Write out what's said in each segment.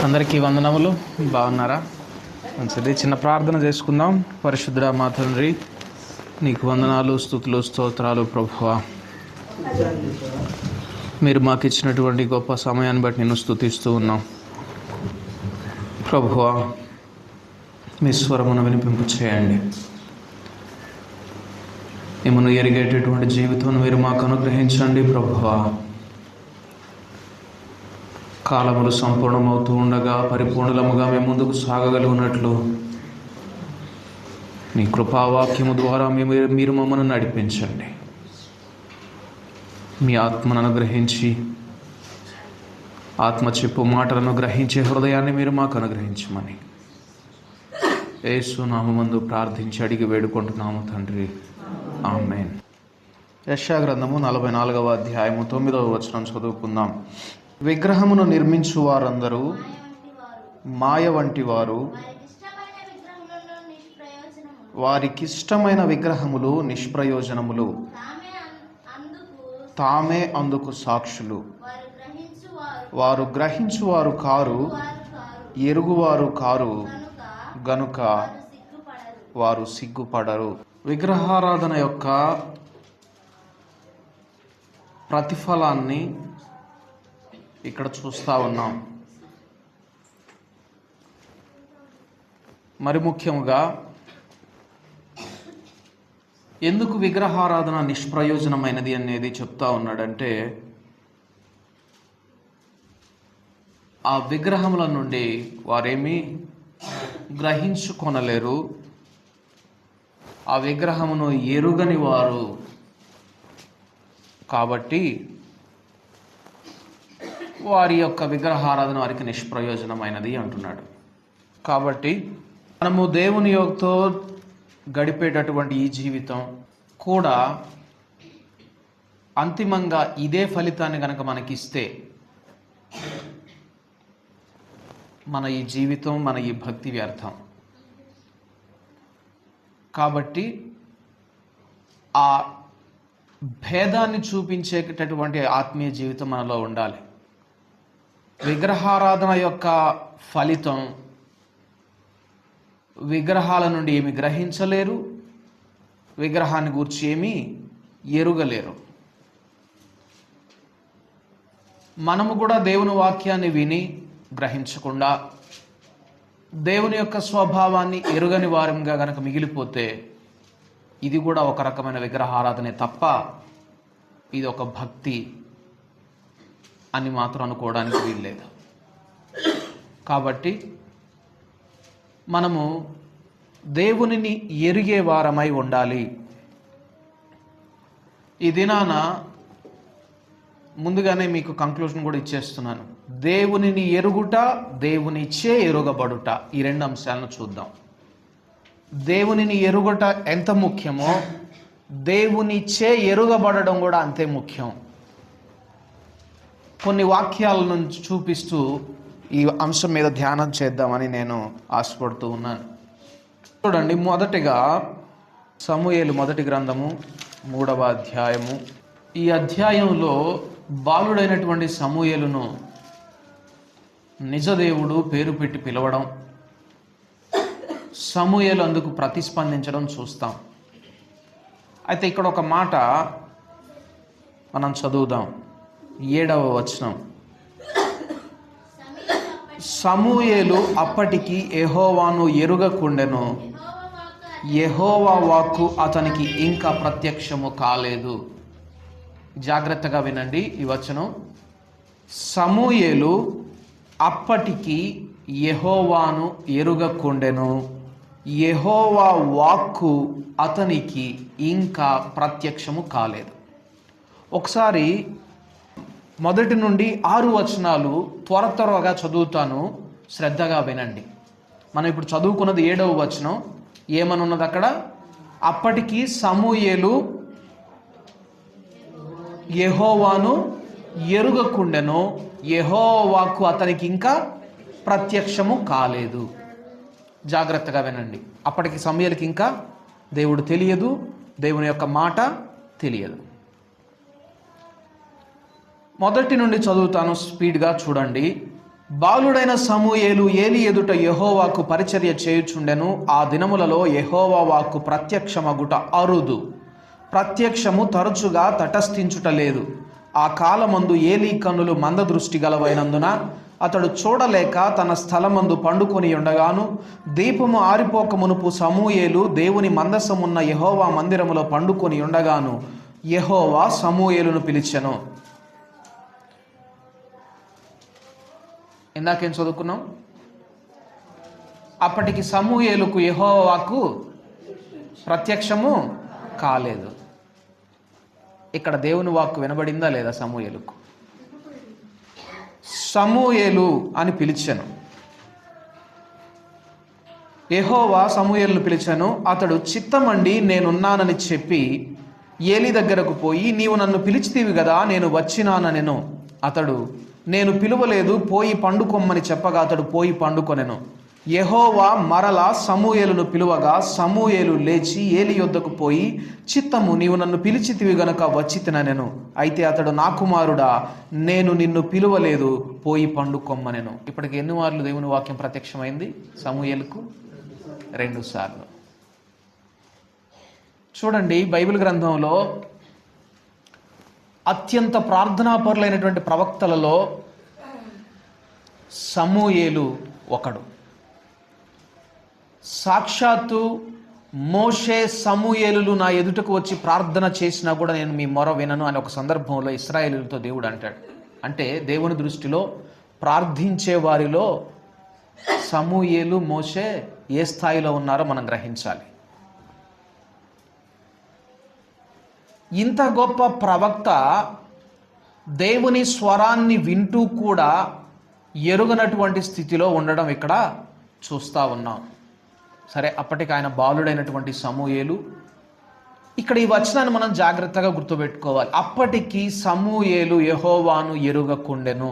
అందరికీ వందనములు. బాగున్నారా? మంచిది. చిన్న ప్రార్థన చేసుకుందాం. పరిశుద్ధుడా మా తండ్రి, నీకు వందనాలు, స్తుతులు, స్తోత్రాలు ప్రభువా. మీరు మాకు ఇచ్చినటువంటి గొప్ప సమయాన్ని బట్టి నేను స్తుతిస్తూ ఉన్నాం ప్రభువా. మీ స్వరమును వినిపింపు చేయండి. మిమ్మల్ని ఎరిగేటటువంటి జీవితం మీరు మాకు అనుగ్రహించండి ప్రభువా. కాలములు సంపూర్ణమవుతూ ఉండగా పరిపూర్ణముగా మేము ముందుకు సాగగలిగినట్లు నీ కృపావాక్యము ద్వారా మీరు మమ్మల్ని నడిపించండి. మీ ఆత్మను అనుగ్రహించి, ఆత్మ చెప్పు మాటలను గ్రహించే హృదయాన్ని మీరు మాకు అనుగ్రహించమని యేసు నామమునందు ప్రార్థించి అడిగి వేడుకుంటున్నాము తండ్రి, ఆమేన్. యెషయా గ్రంథము 44వ అధ్యాయము 9వ వచనం చదువుకుందాం. విగ్రహమును నిర్మించు వారందరూ మాయ వంటి వారు, వారికిష్టమైన విగ్రహములు నిష్ప్రయోజనములు, తామే అందుకు సాక్షులు. వారు గ్రహించువారు కారు, ఎరుగువారు కారు గనుక వారు సిగ్గుపడరు. విగ్రహారాధన యొక్క ప్రతిఫలాన్ని ఇక్కడ చూస్తూ ఉన్నాం. మరి ముఖ్యంగా ఎందుకు విగ్రహారాధన నిష్ప్రయోజనమైనది అనేది చెప్తా ఉన్నాడంటే, ఆ విగ్రహముల నుండి వారేమీ గ్రహించుకొనలేరు, ఆ విగ్రహమును ఎరుగని వారు కాబట్టి వారి యొక్క విగ్రహారాధన వారికి నిష్ప్రయోజనమైనది అంటున్నాడు. కాబట్టి మనము దేవుని యొక్కతో గడిపేటటువంటి ఈ జీవితం కూడా అంతిమంగా ఇదే ఫలితాన్ని కనుక మనకిస్తే, మన ఈ జీవితం, మన ఈ భక్తి వ్యర్థం. కాబట్టి ఆ భేదాన్ని చూపించేటటువంటి ఆత్మీయ జీవితం మనలో ఉండాలి. విగ్రహారాధన యొక్క ఫలితం, విగ్రహాల నుండి ఏమి గ్రహించలేరు, విగ్రహాన్ని గూర్చి ఏమీ ఎరుగలేరు. మనము కూడా దేవుని వాక్యాన్ని విని గ్రహించకుండా దేవుని యొక్క స్వభావాన్ని ఎరుగని వారంగా గనక మిగిలిపోతే ఇది కూడా ఒక రకమైన విగ్రహారాధనే తప్ప ఇది ఒక భక్తి అని మాత్రం అనుకోవడానికి వీల్లేదు. కాబట్టి మనము దేవునిని ఎరిగే వారమై ఉండాలి. ఈ దినాన ముందుగానే మీకు కంక్లూజన్ కూడా ఇచ్చేస్తున్నాను. దేవునిని ఎరుగుట, దేవునిచే ఎరుగబడుట, ఈ రెండు అంశాలను చూద్దాం. దేవునిని ఎరుగుట ఎంత ముఖ్యమో దేవునిచే ఎరుగబడడం కూడా అంతే ముఖ్యం. కొన్ని వాక్యాలను చూపిస్తూ ఈ అంశం మీద ధ్యానం చేద్దామని నేను ఆశపడుతూ ఉన్నాను. చూడండి, మొదటిగా సమూయేలు మొదటి గ్రంథము 3వ అధ్యాయము. ఈ అధ్యాయంలో బాలుడైనటువంటి సమూయేలును నిజదేవుడు పేరు పెట్టి పిలవడం, సమూయేలు అందుకు ప్రతిస్పందించడం చూస్తాం. అయితే ఇక్కడ ఒక మాట మనం చదువుదాం. 7వ వచనం. సమూయేలు అప్పటికి యెహోవాను ఎరుగకుండెను, యెహోవా వాక్కు అతనికి ఇంకా ప్రత్యక్షము కాలేదు. జాగ్రత్తగా వినండి ఈ వచనం. సమూయేలు అప్పటికి యెహోవాను ఎరుగకుండెను, యెహోవా వాక్కు అతనికి ఇంకా ప్రత్యక్షము కాలేదు. ఒకసారి 1 నుండి 6 వచనాలు త్వరగా చదువుతాను, శ్రద్ధగా వినండి. మనం ఇప్పుడు చదువుకున్నది 7వ వచనం. ఏమనున్నది అక్కడ? అప్పటికి సమూయేలు యెహోవాను ఎరుగకుండెను, యెహోవాకు అతనికి ఇంకా ప్రత్యక్షము కాలేదు. జాగ్రత్తగా వినండి. అప్పటికి సమూయేలుకి ఇంకా దేవుడు తెలియదు, దేవుని యొక్క మాట తెలియదు. మొదటి నుండి చదువుతాను, స్పీడ్గా చూడండి. బాలుడైన సమూయేలు ఏలి ఎదుట యెహోవాకు పరిచర్య చేయుచుండెను. ఆ దినములలో యెహోవా వాక్కు ప్రత్యక్షమగుట అరుదు, ప్రత్యక్షము తరచుగా తటస్థించుట లేదు. ఆ కాలమందు ఏలీ కన్నులు మందదృష్టి గలవైనందున అతడు చూడలేక తన స్థలమందు పండుకొని ఉండగాను, దీపము ఆరిపోక మునుపు సమూయేలు దేవుని మందసమున్న యెహోవా మందిరములో పండుకొని ఉండగాను యెహోవా సమూయేలును పిలిచెను. ఇందాకేం చదువుకున్నాం? అప్పటికి సమూయేలుకు యెహోవా వాక్కు ప్రత్యక్షము కాలేదు. ఇక్కడ దేవుని వాక్కు వినబడిందా లేదా? సమూయేలుకు సమూయేలు అని పిలిచెను. యెహోవా సమూయేలును పిలిచెను. అతడు చిత్తమండి నేనున్నానని చెప్పి ఏలీ దగ్గరకు పోయి, నీవు నన్ను పిలిచితివి కదా, నేను వచ్చినానెను. అతడు, నేను పిలువలేదు, పోయి పండుకొమ్మని చెప్పగా అతడు పోయి పండుకొనెను. యెహోవా మరలా సమూయేలును పిలువగా సమూయేలు లేచి ఏలి యొద్దకు పోయి, చిత్తము, నీవు నన్ను పిలిచితివి గనుక వచ్చి తిననెను. అయితే అతడు, నా కుమారుడా, నేను నిన్ను పిలువలేదు, పోయి పండుకొమ్మనెను. ఇప్పటికి ఎన్ని మార్లు దేవుని వాక్యం ప్రత్యక్షమైంది సమూయేలుకు? 2 సార్లు. చూడండి, బైబిల్ గ్రంథంలో అత్యంత ప్రార్థనాపరులైనటువంటి ప్రవక్తలలో సమూయేలు ఒకడు. సాక్షాత్తు మోషే సమూయేలులు నా ఎదుటకు వచ్చి ప్రార్థన చేసినా కూడా నేను మీ మొర వినను అని ఒక సందర్భంలో ఇశ్రాయేలీయులతో దేవుడు అంటాడు. అంటే దేవుని దృష్టిలో ప్రార్థించే వారిలో సమూయేలు, మోషే ఏ స్థాయిలో ఉన్నారో మనం గ్రహించాలి. ఇంత గొప్ప ప్రవక్త దేవుని స్వరాన్ని వింటూ కూడా ఎరుగనటువంటి స్థితిలో ఉండడం ఇక్కడ చూస్తూ ఉన్నాం. సరే, అప్పటికి ఆయన బాలుడైనటువంటి సమూయేలు. ఇక్కడ ఈ వచనాన్ని మనం జాగ్రత్తగా గుర్తుపెట్టుకోవాలి. అప్పటికి సమూయేలు యెహోవాను ఎరుగకుండెను.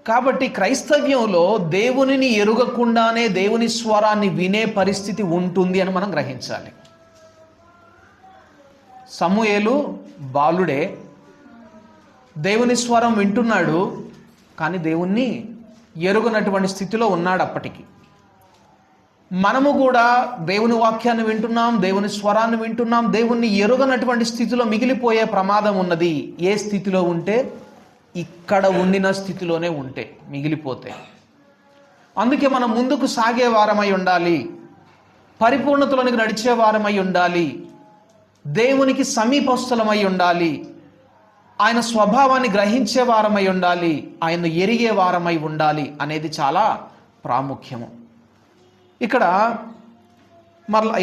కాబట్టి క్రైస్తవ్యంలో దేవునిని ఎరుగకుండానే దేవుని స్వరాన్ని వినే పరిస్థితి ఉంటుంది అని మనం గ్రహించాలి. సమూయేలు బాలుడే, దేవుని స్వరం వింటున్నాడు, కానీ దేవుణ్ణి ఎరుగనటువంటి స్థితిలో ఉన్నాడు అప్పటికి. మనము కూడా దేవుని వాక్యాన్ని వింటున్నాం, దేవుని స్వరాన్ని వింటున్నాం, దేవుణ్ణి ఎరుగనటువంటి స్థితిలో మిగిలిపోయే ప్రమాదం ఉన్నది. ఏ స్థితిలో ఉంటే? ఇక్కడ ఉండిన స్థితిలోనే ఉంటే మిగిలిపోతే. అందుకే మనం ముందుకు సాగే వారమై ఉండాలి, పరిపూర్ణతలోనికి నడిచే వారమై ఉండాలి, దేవునికి సమీపస్థలమై ఉండాలి, ఆయన స్వభావాన్ని గ్రహించే వారమై ఉండాలి, ఆయన్ను ఎరిగే వారమై ఉండాలి అనేది చాలా ప్రాముఖ్యము. ఇక్కడ మరలా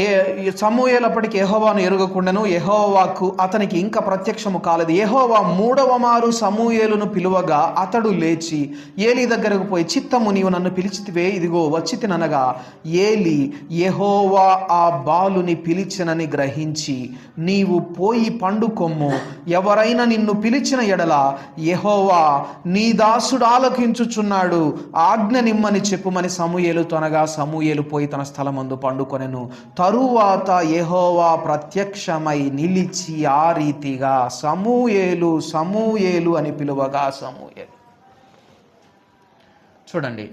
సమూయేలు అప్పటికి యెహోవాను ఎరుగకుండెను. యెహోవాకు అతనికి ఇంకా ప్రత్యక్షము కాలేదు. యెహోవా 3వ మారు సమూయేలును పిలువగా అతడు లేచి ఏలీ దగ్గరకు పోయి, చిత్తము, నీవు నన్ను పిలిచితివే, ఇదిగో వచ్చి తిననగా ఏలీ యెహోవా ఆ బాలుని పిలిచినని గ్రహించి, నీవు పోయి పండుకొమ్ము, ఎవరైనా నిన్ను పిలిచిన ఎడల యెహోవా నీ దాసుడు ఆలకించుచున్నాడు, ఆజ్ఞ నిమ్మని చెప్పుమని సమూయేలుతో అనగా సమూయేలు పోయి తన స్థలమందు పండుకొనెను. తరువాత యెహోవా ప్రత్యక్షమై నిలిచి ఆ రీతిగా సమూయేలు సమూయేలు అని పిలువగా సమూయేలు. చూడండి,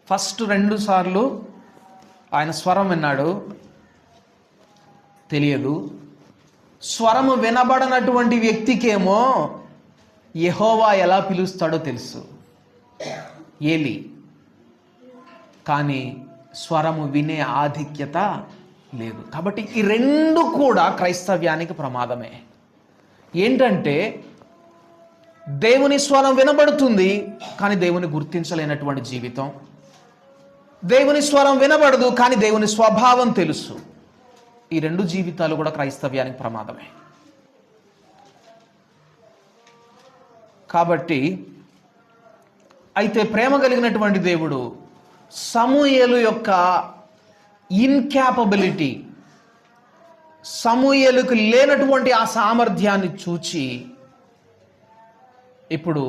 ఫస్ట్ 2 సార్లు ఆయన స్వరం విన్నాడు, తెలియదు. స్వరము వినబడనటువంటి వ్యక్తికేమో యెహోవా ఎలా పిలుస్తాడో తెలుసు, ఏలి. కానీ స్వరము వినే ఆధిక్యత లేదు. కాబట్టి ఈ 2 కూడా క్రైస్తవ్యానికి ప్రమాదమే. ఏంటంటే దేవుని స్వరం వినబడుతుంది, కానీ దేవుని గుర్తించలేనటువంటి జీవితం. దేవుని స్వరం వినబడదు, కానీ దేవుని స్వభావం తెలుసు. ఈ 2 జీవితాలు కూడా క్రైస్తవ్యానికి ప్రమాదమే. కాబట్టి అయితే ప్రేమ కలిగినటువంటి దేవుడు సమూయేలు యొక్క ఇన్క్యాపబిలిటీ, సమూయేలుకు లేనటువంటి ఆ సామర్థ్యాన్ని చూచి ఇప్పుడు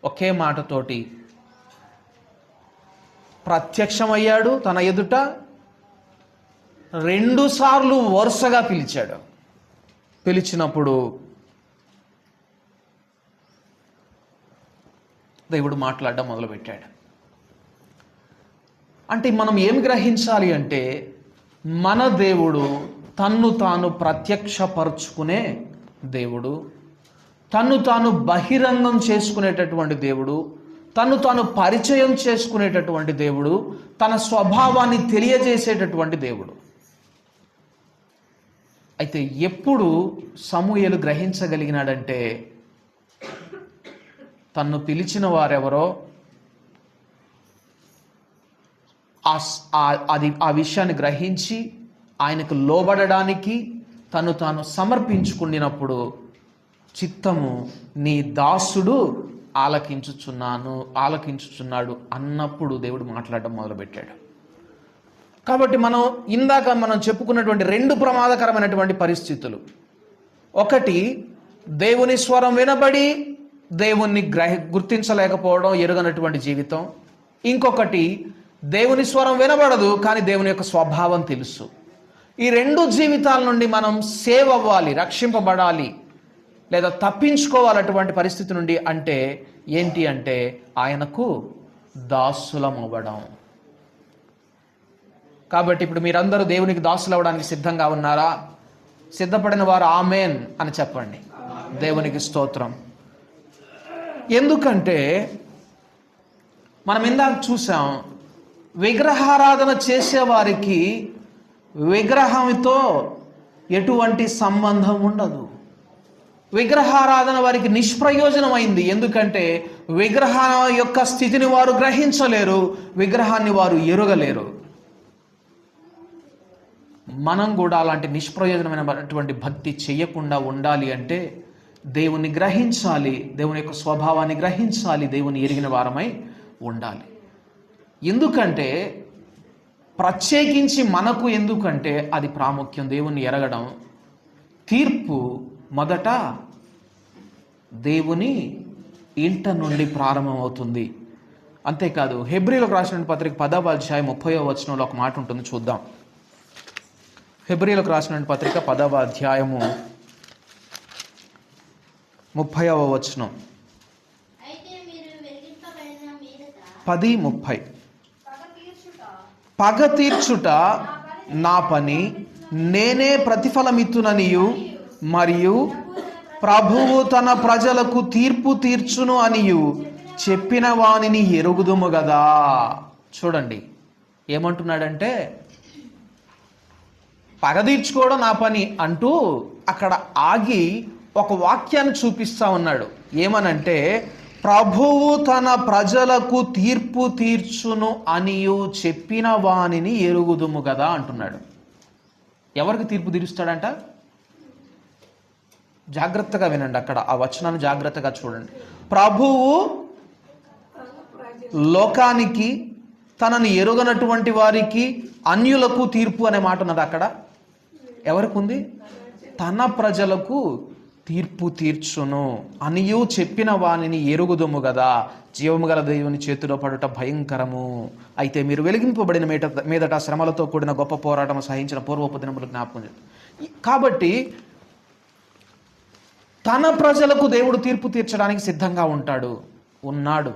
ఒకే మాటతోటి ప్రత్యక్షమయ్యాడు తన ఎదుట. 2 సార్లు వరుసగా పిలిచాడు. పిలిచినప్పుడు దేవుడు మాట్లాడడం మొదలుపెట్టాడు. అంటే మనం ఏమి గ్రహించాలి అంటే, మన దేవుడు తన్ను తాను ప్రత్యక్షపరుచుకునే దేవుడు, తన్ను తాను బహిరంగం చేసుకునేటటువంటి దేవుడు, తన్ను తాను పరిచయం చేసుకునేటటువంటి దేవుడు, తన స్వభావాన్ని తెలియజేసేటటువంటి దేవుడు. అయితే ఎప్పుడు సమూయేలు గ్రహించగలిగినాడంటే, తన్ను పిలిచిన వారెవరో ఆ విషయాన్ని గ్రహించి ఆయనకు లోబడడానికి తను తాను సమర్పించుకున్నప్పుడు, చిత్తము నీ దాసుడు ఆలకించుచున్నాడు అన్నప్పుడు దేవుడు మాట్లాడడం మొదలుపెట్టాడు. కాబట్టి ఇందాక మనం చెప్పుకున్నటువంటి రెండు ప్రమాదకరమైనటువంటి పరిస్థితులు, ఒకటి దేవుని స్వరం వినబడి దేవుణ్ణి గుర్తించలేకపోవడం, ఎరుగనటువంటి జీవితం. ఇంకొకటి దేవుని స్వరం వినబడదు కానీ దేవుని యొక్క స్వభావం తెలుసు. ఈ రెండు జీవితాల నుండి మనం సేవ్ అవ్వాలి, రక్షింపబడాలి, లేదా తప్పించుకోవాలటువంటి పరిస్థితి నుండి. అంటే ఏంటి అంటే, ఆయనకు దాసులం అవ్వడం. కాబట్టి ఇప్పుడు మీరందరూ దేవునికి దాసులు అవ్వడానికి సిద్ధంగా ఉన్నారా? సిద్ధపడిన వారు ఆమేన్ అని చెప్పండి. దేవునికి స్తోత్రం. ఎందుకంటే మనం ఇందాక చూసాం, విగ్రహారాధన చేసేవారికి విగ్రహంతో ఎటువంటి సంబంధం ఉండదు. విగ్రహారాధన వారికి నిష్ప్రయోజనమైంది. ఎందుకంటే విగ్రహం యొక్క స్థితిని వారు గ్రహించలేరు, విగ్రహాన్ని వారు ఎరుగలేరు. మనం కూడా అలాంటి నిష్ప్రయోజనమైనటువంటి భక్తి చేయకుండా ఉండాలి అంటే దేవుని గ్రహించాలి, దేవుని యొక్క స్వభావాన్ని గ్రహించాలి, దేవుని ఎరిగిన వారమై ఉండాలి. ఎందుకంటే ప్రత్యేకించి మనకు, ఎందుకంటే అది ప్రాముఖ్యం. దేవుని ఎరగడం, తీర్పు మొదట దేవుని ఇంట నుండి ప్రారంభమవుతుంది. అంతేకాదు, హెబ్రీలకు రాసిన పత్రిక 10వ అధ్యాయం 30వ వచనంలో ఒక మాట ఉంటుంది, చూద్దాం. హెబ్రీలకు రాసిన పత్రిక 10వ అధ్యాయము 30వ వచనం, 10:30. పగ తీర్చుట నా పని, నేనే ప్రతిఫలమిత్తుననియు, మరియు ప్రభువు తన ప్రజలకు తీర్పు తీర్చును అనియు చెప్పిన వానిని ఎరుగుదుము గదా. చూడండి ఏమంటున్నాడంటే, పగ తీర్చుకోవడం నా పని అంటూ అక్కడ ఆగి ఒక వాక్యాన్ని చూపిస్తా ఉన్నాడు. ఏమనంటే, ప్రభువు తన ప్రజలకు తీర్పు తీర్చును అనియు చెప్పిన వానిని ఎరుగుదుము కదా అంటున్నాడు. ఎవరికి తీర్పు తీరుస్తాడంట? జాగ్రత్తగా వినండి, అక్కడ ఆ వచనాన్ని జాగ్రత్తగా చూడండి. ప్రభువు లోకానికి, తనని ఎరుగనటువంటి వారికి, అన్యులకు తీర్పు అనే మాట ఉన్నది. అక్కడ ఎవరికి ఉంది? తన ప్రజలకు తీర్పు తీర్చును అనియు చెప్పిన వానిని ఎరుగుదుము కదా. జీవము గల దేవుని చేతిలో పడుట భయంకరము. అయితే మీరు వెలిగింపబడిన మీదట శ్రమలతో కూడిన గొప్ప పోరాటం సహించిన పూర్వపు దినములు జ్ఞాపకం. కాబట్టి తన ప్రజలకు దేవుడు తీర్పు తీర్చడానికి సిద్ధంగా ఉన్నాడు.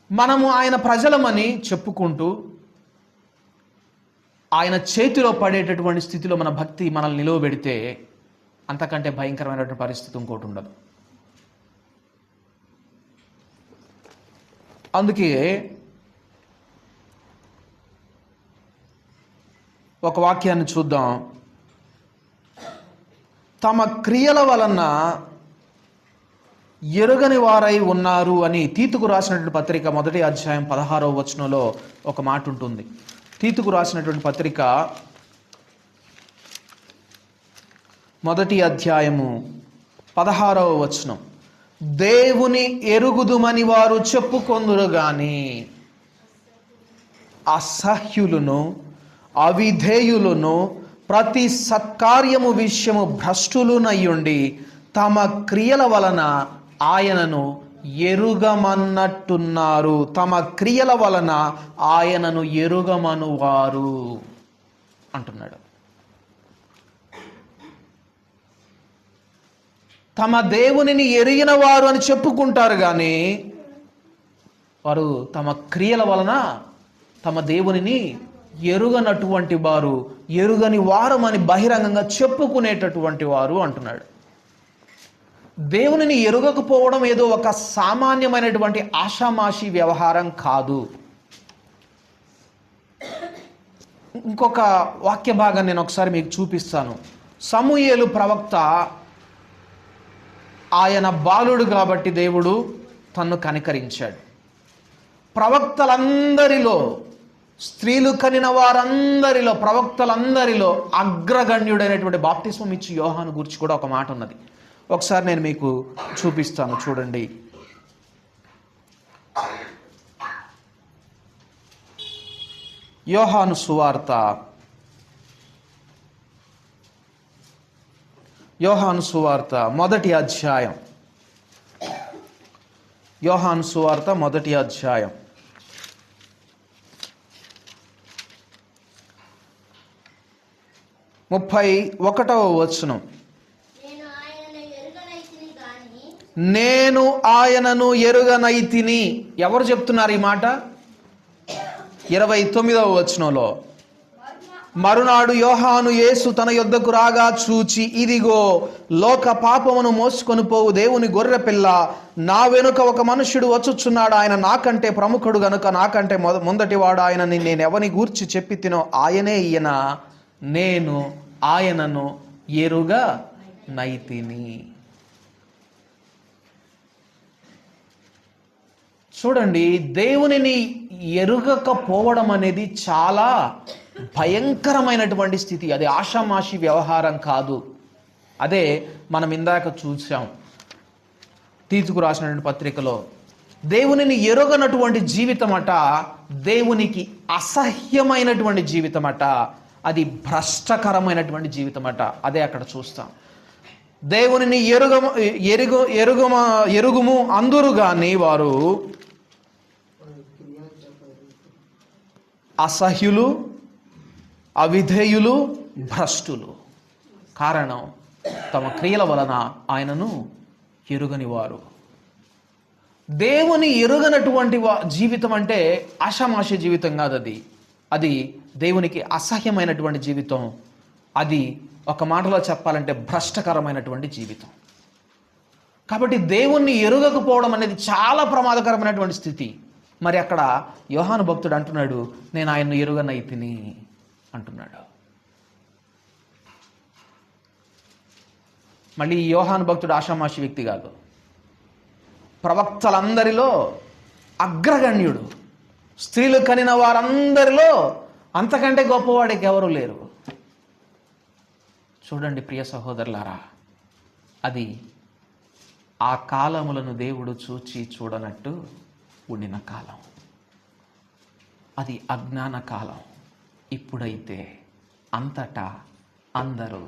మనము ఆయన ప్రజలమని చెప్పుకుంటూ ఆయన చేతిలో పడేటటువంటి స్థితిలో మన భక్తి మనల్ని నిలవబెడితే అంతకంటే భయంకరమైనటువంటి పరిస్థితి ఇంకోటి ఉండదు. అందుకే ఒక వాక్యాన్ని చూద్దాం. తమ క్రియల వలన ఎరుగని వారై ఉన్నారు అని తీతుకు రాసినటువంటి పత్రిక 1వ అధ్యాయం 16వ వచనంలో ఒక మాట ఉంటుంది. తీతుకు రాసినటువంటి పత్రిక 1వ అధ్యాయము 16వ వచనం, దేవుని ఎరుగుదుమని వారు చెప్పుకొందురు గాని అసహ్యులను, అవిధేయులను, ప్రతి సత్కార్యము విషయము భ్రష్టులునయ్యుండి తమ క్రియల వలన ఆయనను ఎరుగమన్నట్టున్నారు. తమ క్రియల వలన ఆయనను ఎరుగమనువారు అంటున్నాడు. తమ దేవునిని ఎరిగిన వారు అని చెప్పుకుంటారు కానీ వారు తమ క్రియల వలన తమ దేవునిని ఎరుగనటువంటి వారు, ఎరుగని వారమని బహిరంగంగా చెప్పుకునేటటువంటి వారు అంటున్నాడు. దేవునిని ఎరుగకపోవడం ఏదో ఒక సామాన్యమైనటువంటి ఆషామాషి వ్యవహారం కాదు. ఇంకొక వాక్య భాగం నేను ఒకసారి మీకు చూపిస్తాను. సమూయేలు ప్రవక్త, ఆయన బాలుడు కాబట్టి దేవుడు తన్ను కనికరించాడు. ప్రవక్తలందరిలో, స్త్రీలు కనిన వారందరిలో, ప్రవక్తలందరిలో అగ్రగణ్యుడైనటువంటి బాప్తిస్మం ఇచ్చి యోహాను గురించి కూడా ఒక మాట ఉన్నది. ఒకసారి నేను మీకు చూపిస్తాను, చూడండి. యోహాను సువార్త, యోహాను సువార్త మొదటి అధ్యాయం, యోహాను సువార్త మొదటి అధ్యాయం 31వ వచనం. నేను ఆయనను ఎరుగనైతిని. ఎవరు చెప్తున్నారు ఈ మాట? 29వ వచనంలో, మరునాడు యోహాను యేసు తన యొద్దకు రాగా చూచి, ఇదిగో లోక పాపమును మోసుకొని పోవు దేవుని గొర్రె పిల్ల, నా వెనుక ఒక మనుష్యుడు వచ్చుచున్నాడు, ఆయన నాకంటే ప్రముఖుడు గనుక నాకంటే ముందటివాడు ఆయనని నేను ఎవని గూర్చి చెప్పి తినో ఆయనే ఈయన, నేను ఆయనను ఎరుగా నైతిని. చూడండి, దేవునిని ఎరుగకపోవడం అనేది చాలా భయంకరమైనటువంటి స్థితి. అది ఆషామాషి వ్యవహారం కాదు. అదే మనం ఇందాక చూసాం తీతుకు రాసినటువంటి పత్రికలో. దేవునిని ఎరుగనటువంటి జీవితం అట దేవునికి అసహ్యమైనటువంటి జీవితం అట, అది భ్రష్టకరమైనటువంటి జీవితం అట. అదే అక్కడ చూస్తాం. దేవునిని ఎరుగుము అందురు గాని వారు అసహ్యులు, అవిధేయులు, భ్రష్టులు. కారణం తమ క్రియల వలన ఆయనను ఎరుగని వారు. దేవుని ఎరుగనటువంటి జీవితం అంటే ఆషామాషి జీవితం కాదు. అది దేవునికి అసహ్యమైనటువంటి జీవితం. అది ఒక మాటలో చెప్పాలంటే భ్రష్టకరమైనటువంటి జీవితం. కాబట్టి దేవుణ్ణి ఎరుగకపోవడం అనేది చాలా ప్రమాదకరమైనటువంటి స్థితి. మరి అక్కడ యోహాను భక్తుడు అంటున్నాడు, నేను ఆయన్ను ఎరుగనైతిని అంటున్నాడు. మళ్ళీ ఈ యోహాను భక్తుడు ఆషామాషి వ్యక్తి కాదు. ప్రవక్తలందరిలో అగ్రగణ్యుడు. స్త్రీలు కనిన వారందరిలో అంతకంటే గొప్పవాడికి ఎవరు లేరు. చూడండి ప్రియ సహోదరులారా, అది ఆ కాలములను దేవుడు చూచి చూడనట్టు ఉండిన కాలం. అది అజ్ఞాన కాలం. ఇప్పుడైతే అంతటా అందరూ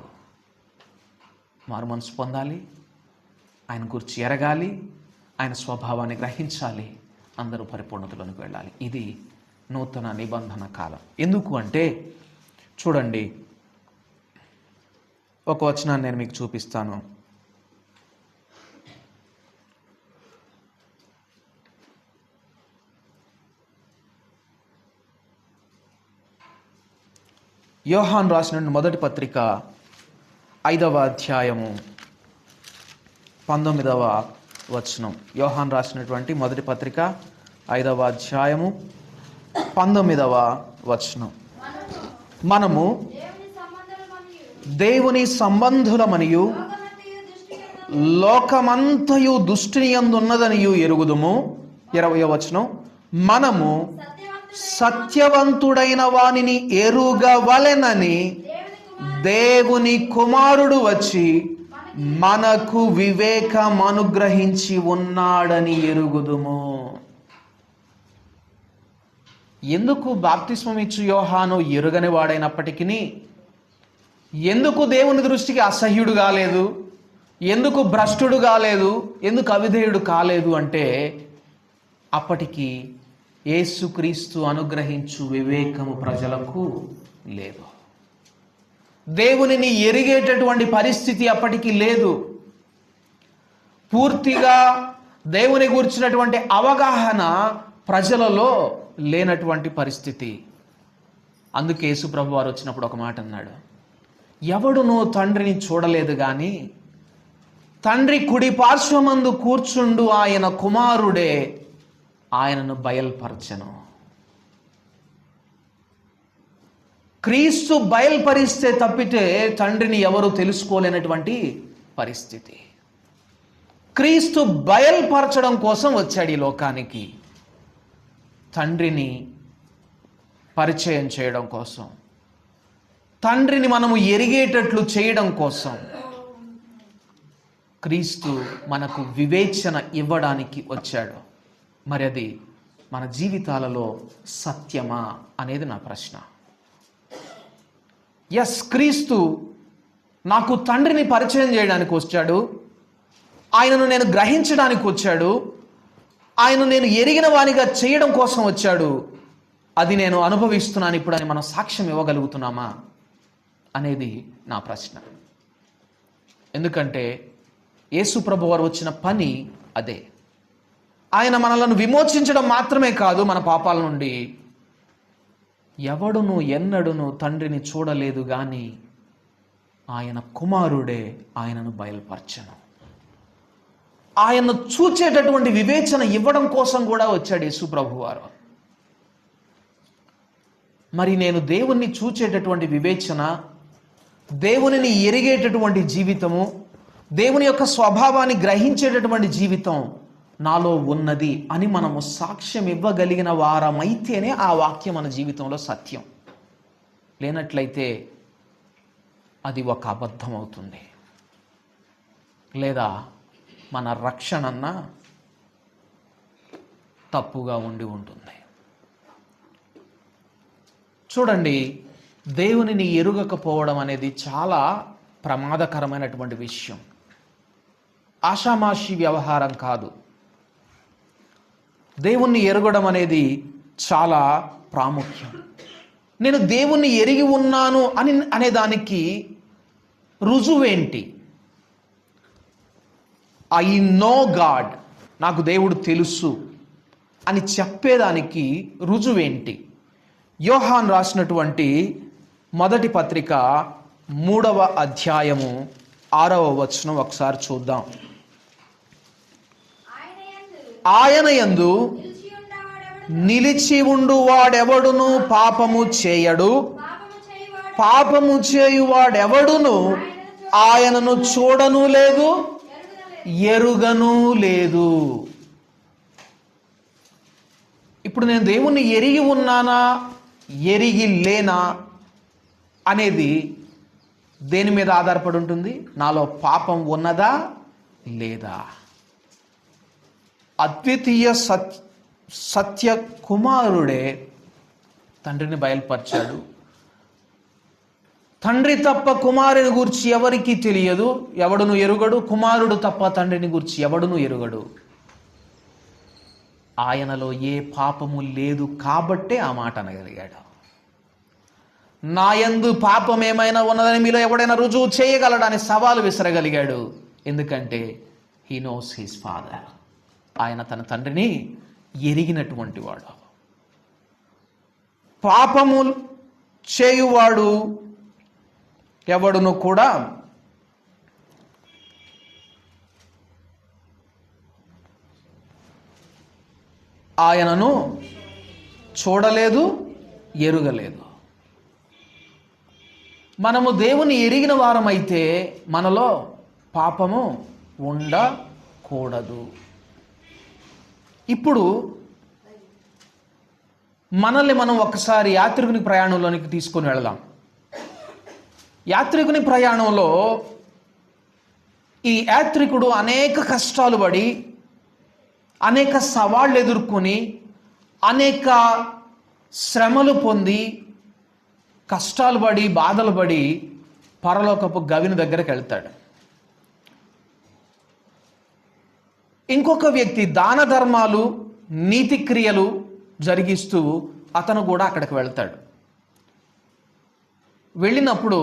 మారు మనసు పొందాలి, ఆయన గురించి ఎరగాలి, ఆయన స్వభావాన్ని గ్రహించాలి, అందరూ పరిపూర్ణతలోనికి వెళ్ళాలి. ఇది నూతన నిబంధన కాలం. ఎందుకు అంటే చూడండి, ఒక వచనాన్ని నేను మీకు చూపిస్తాను. యోహాను రాసిన మొదటి పత్రిక 5వ అధ్యాయము 19వ వచనం. యోహాను రాసినటువంటి మొదటి పత్రిక 5వ అధ్యాయము 19వ వచనం. మనము దేవుని సంబంధులమనియు లోకమంతయు దుష్టిని యందున్నదనియు ఎరుగుదుము. 20వ వచనం. మనము సత్యవంతుడైన వానిని ఎరుగవలెనని దేవుని కుమారుడు వచ్చి మనకు వివేకం అనుగ్రహించి ఉన్నాడని ఎరుగుదుము. ఎందుకు బాప్తిస్మం ఇచ్చు యోహాను ఎరుగని వాడైనప్పటికీ ఎందుకు దేవుని దృష్టికి అసహ్యుడు కాలేదు, ఎందుకు భ్రష్టుడు కాలేదు, ఎందుకు అవిధేయుడు కాలేదు అంటే అప్పటికి యేసుక్రీస్తు అనుగ్రహించు వివేకము ప్రజలకు లేదు. దేవునిని ఎరిగేటటువంటి పరిస్థితి అప్పటికి లేదు. పూర్తిగా దేవుని గురించినటువంటి అవగాహన ప్రజలలో లేనటువంటి పరిస్థితి. అందుకే యేసు ప్రభు వారు వచ్చినప్పుడు ఒక మాట అన్నాడు, ఎవడునూ తండ్రిని చూడలేదు గాని తండ్రి కుడి పార్శ్వమందు కూర్చుండు ఆయన కుమారుడే ఆయనను బయల్పరచెను. క్రీస్తు బయల్పరిస్తే తప్పితే తండ్రిని ఎవరు తెలుసుకోలేనటువంటి పరిస్థితి. క్రీస్తు బయల్పరచడం కోసం వచ్చాడు ఈ లోకానికి, తండ్రిని పరిచయం చేయడం కోసం, తండ్రిని మనము ఎరిగేటట్లు చేయడం కోసం. క్రీస్తు మనకు వివేచన ఇవ్వడానికి వచ్చాడు. మరి అది మన జీవితాలలో సత్యమా అనేది నా ప్రశ్న. ఎస్, క్రీస్తు నాకు తండ్రిని పరిచయం చేయడానికి వచ్చాడు, ఆయనను నేను గ్రహించడానికి వచ్చాడు, ఆయన నేను ఎరిగిన వానిగా చేయడం కోసం వచ్చాడు. అది నేను అనుభవిస్తున్నాను ఇప్పుడు అని మనం సాక్ష్యం ఇవ్వగలుగుతున్నామా అనేది నా ప్రశ్న. ఎందుకంటే యేసు ప్రభు వారు వచ్చిన పని అదే. ఆయన మనలను విమోచించడం మాత్రమే కాదు, మన పాపాల నుండి. ఎవడును ఎన్నడును తండ్రిని చూడలేదు గాని ఆయన కుమారుడే ఆయనను బయలుపరచెను. ఆయన్ను చూచేటటువంటి వివేచన ఇవ్వడం కోసం కూడా వచ్చాడు యేసు ప్రభు వారు. మరి నేను దేవుణ్ణి చూచేటటువంటి వివేచన, దేవునిని ఎరిగేటటువంటి జీవితము, దేవుని యొక్క స్వభావాన్ని గ్రహించేటటువంటి జీవితం నాలో ఉన్నది అని మనము సాక్ష్యం ఇవ్వగలిగిన వారమైతేనే ఆ వాక్యం మన జీవితంలో సత్యం. లేనట్లయితే అది ఒక అబద్ధం అవుతుంది, లేదా మన రక్షణన్న తప్పుగా ఉండి ఉంటుంది. చూడండి, దేవునిని ఎరుగకపోవడం అనేది చాలా ప్రమాదకరమైనటువంటి విషయం. ఆషామాషి వ్యవహారం కాదు. దేవుణ్ణి ఎరగడం అనేది చాలా ప్రాముఖ్యం. నేను దేవుణ్ణి ఎరిగి ఉన్నాను అనేదానికి రుజువేంటి? ఐ నో గాడ్, నాకు దేవుడు తెలుసు అని చెప్పేదానికి రుజువేంటి? యోహాన్ రాసినటువంటి మొదటి పత్రిక 3వ అధ్యాయము 6వ వచనం ఒకసారి చూద్దాం. ఆయన యందు నిలిచి ఉండు వాడెవడును పాపము చేయడు, పాపము చేయువాడెవడును ఆయనను చూడను లేదు, ఎరుగను లేదు. ఇప్పుడు నేను దేవుణ్ణి ఎరిగి ఉన్నానా, ఎరిగి లేనా అనేది దేని మీద ఆధారపడి ఉంటుంది? నాలో పాపం ఉన్నదా లేదా. అద్వితీయ సత్య కుమారుడే తండ్రిని బయలుపరిచాడు. తండ్రి తప్ప కుమారుని గూర్చి ఎవరికీ తెలియదు, ఎవడును ఎరుగడు. కుమారుడు తప్ప తండ్రిని గూర్చి ఎవడును ఎరుగడు. ఆయనలో ఏ పాపము లేదు కాబట్టే ఆ మాట అనగలిగాడు. నా యందు పాపం ఏమైనా ఉన్నదని మీలో ఎవడైనా రుజువు చేయగలడని సవాలు విసరగలిగాడు. ఎందుకంటే హీ నోస్ హిస్ ఫాదర్. ఆయన తన తండ్రిని ఎరిగినటువంటి వాడు. పాపము చేయువాడు ఎవడును కూడా ఆయనను చూడలేదు, ఎరుగలేదు. మనము దేవుని ఎరిగిన వారమైతే మనలో పాపము ఉండకూడదు. ఇప్పుడు మనల్ని మనం ఒకసారి యాత్రికుని ప్రయాణంలోనికి తీసుకొని వెళదాం. యాత్రికుని ప్రయాణంలో ఈ యాత్రికుడు అనేక కష్టాలు పడి, అనేక సవాళ్ళు ఎదుర్కొని, అనేక శ్రమలు పొంది, కష్టాలు పడి, బాధలు పడి పరలోకపు గవిని దగ్గరికి వెళ్తాడు. ఇంకొక వ్యక్తి దాన ధర్మాలు, నీతి క్రియలు జరిగిస్తూ అతను కూడా అక్కడికి వెళ్తాడు. వెళ్ళినప్పుడు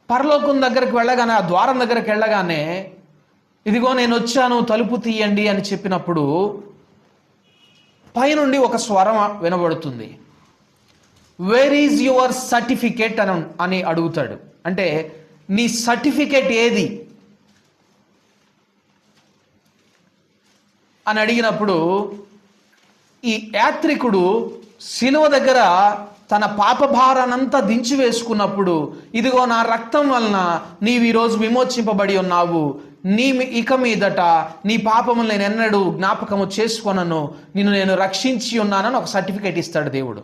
పరలోకం దగ్గరికి వెళ్ళగానే, ఆ ద్వారం దగ్గరికి వెళ్ళగానే ఇదిగో నేను వచ్చాను, తలుపు తీయండి అని చెప్పినప్పుడు పైనుండి ఒక స్వరం వినబడుతుంది. వేర్ ఈజ్ యువర్ సర్టిఫికేట్ అని అడుగుతాడు. అంటే నీ సర్టిఫికేట్ ఏది అని అడిగినప్పుడు ఈ యాత్రికుడు శిలువ దగ్గర తన పాపభారానంతా దించి వేసుకున్నప్పుడు, ఇదిగో నా రక్తం వలన నీవు ఈరోజు విమోచింపబడి ఉన్నావు, ఇక మీదట నీ పాపములు నేను ఎన్నడూ జ్ఞాపకము చేసుకొనను, నిన్ను నేను రక్షించి ఉన్నానని ఒక సర్టిఫికేట్ ఇస్తాడు దేవుడు.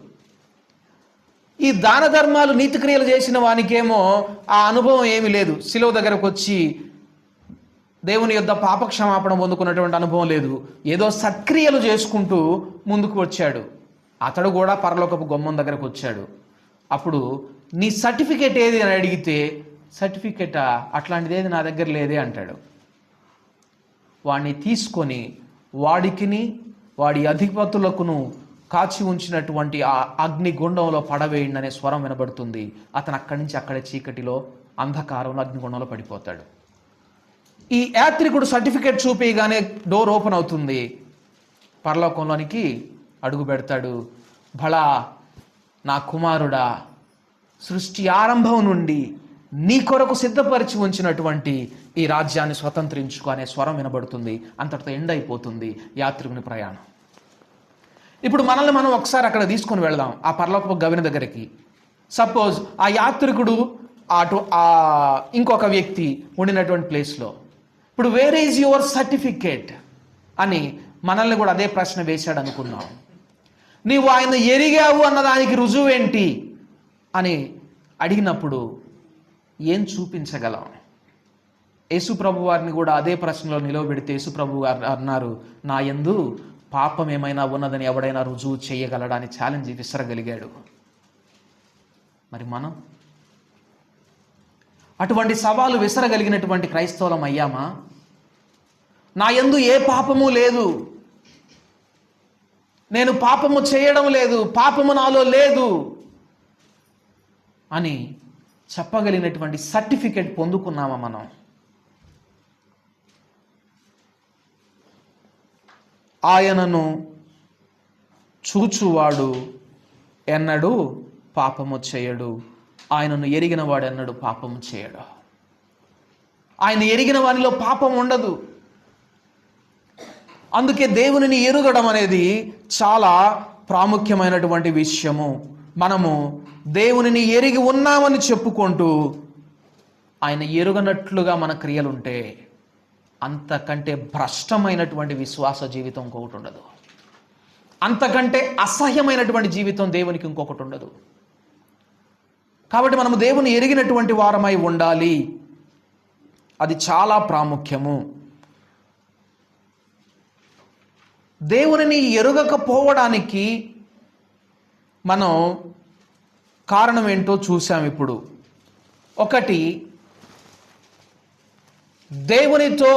ఈ దాన ధర్మాలు నీతిక్రియలు చేసిన వానికేమో ఆ అనుభవం ఏమీ లేదు. శిలువ దగ్గరకు వచ్చి దేవుని యొద్ద పాపక్షమాపణ పొందుకున్నటువంటి అనుభవం లేదు. ఏదో సత్క్రియలు చేసుకుంటూ ముందుకు వచ్చాడు. అతడు కూడా పరలోకపు గుమ్మం దగ్గరకు వచ్చాడు. అప్పుడు నీ సర్టిఫికేట్ ఏది అని అడిగితే, సర్టిఫికేటా, అట్లాంటిది ఏది నా దగ్గర లేదే అంటాడు. వాడిని తీసుకొని వాడికిని వాడి అధిపతులకును కాచి ఉంచినటువంటి ఆ అగ్ని గుండంలో పడవేయండి అనే స్వరం వినబడుతుంది. అతను అక్కడి నుంచి అక్కడే చీకటిలో అంధకారంలో అగ్నిగుండంలో పడిపోతాడు. ఈ యాత్రికుడు సర్టిఫికేట్ చూపించగానే డోర్ ఓపెన్ అవుతుంది. పరలోకంలోనికి అడుగు పెడతాడు. భళా నా కుమారుడా, సృష్టి ఆరంభం నుండి నీ కొరకు సిద్ధపరిచి ఉంచినటువంటి ఈ రాజ్యాన్ని స్వతంత్రించుకో అనే స్వరం వినబడుతుంది. అంతటితో ఎండ్ అయిపోతుంది యాత్రికుని ప్రయాణం. ఇప్పుడు మనల్ని మనం ఒకసారి అక్కడ తీసుకొని వెళ్దాం, ఆ పరలోకపు గవిని దగ్గరికి. సపోజ్ ఆ యాత్రికుడు అటు ఇంకొక వ్యక్తి ఉండినటువంటి ప్లేస్లో. ఇప్పుడు వేర్ ఈజ్ యువర్ సర్టిఫికేట్ అని మనల్ని కూడా అదే ప్రశ్న వేశాడు అనుకున్నాం. నీవు ఆయన ఎరిగావు అన్నదానికి రుజువేంటి అని అడిగినప్పుడు ఏం చూపించగలం? యేసుప్రభు వారిని కూడా అదే ప్రశ్నలో నిలవబెడితే యేసుప్రభు గారు అన్నారు, నా యందు పాపం ఏమైనా ఉన్నదని ఎవడైనా రుజువు చేయగలడా అని ఛాలెంజ్ విసరగలిగాడు. మరి మనం అటువంటి సవాలు విసరగలిగినటువంటి క్రైస్తవులం అయ్యామా? నా యందు ఏ పాపము లేదు, నేను పాపము చేయడం లేదు, పాపము నాలో లేదు అని చెప్పగలిగినటువంటి సర్టిఫికేట్ పొందుకున్నామా మనం? ఆయనను చూచువాడు ఎన్నడూ పాపము చేయడు, ఆయనను ఎరిగిన వాడు ఎన్నడూ పాపము చేయడు. ఆయన ఎరిగిన వానిలో పాపం ఉండదు. అందుకే దేవునిని ఎరుగడం అనేది చాలా ప్రాముఖ్యమైనటువంటి విషయము. మనము దేవునిని ఎరిగి ఉన్నామని చెప్పుకుంటూ ఆయన ఎరుగనట్లుగా మన క్రియలుంటే అంతకంటే భ్రష్టమైనటువంటి విశ్వాస జీవితం ఇంకొకటి ఉండదు. అంతకంటే అసహ్యమైనటువంటి జీవితం దేవునికి ఇంకొకటి ఉండదు. కాబట్టి మనము దేవుని ఎరిగినటువంటి వారమై ఉండాలి. అది చాలా ప్రాముఖ్యము. దేవునిని ఎరుగకపోవడానికి మనం కారణం ఏంటో చూసాం. ఇప్పుడు ఒకటి, దేవునితో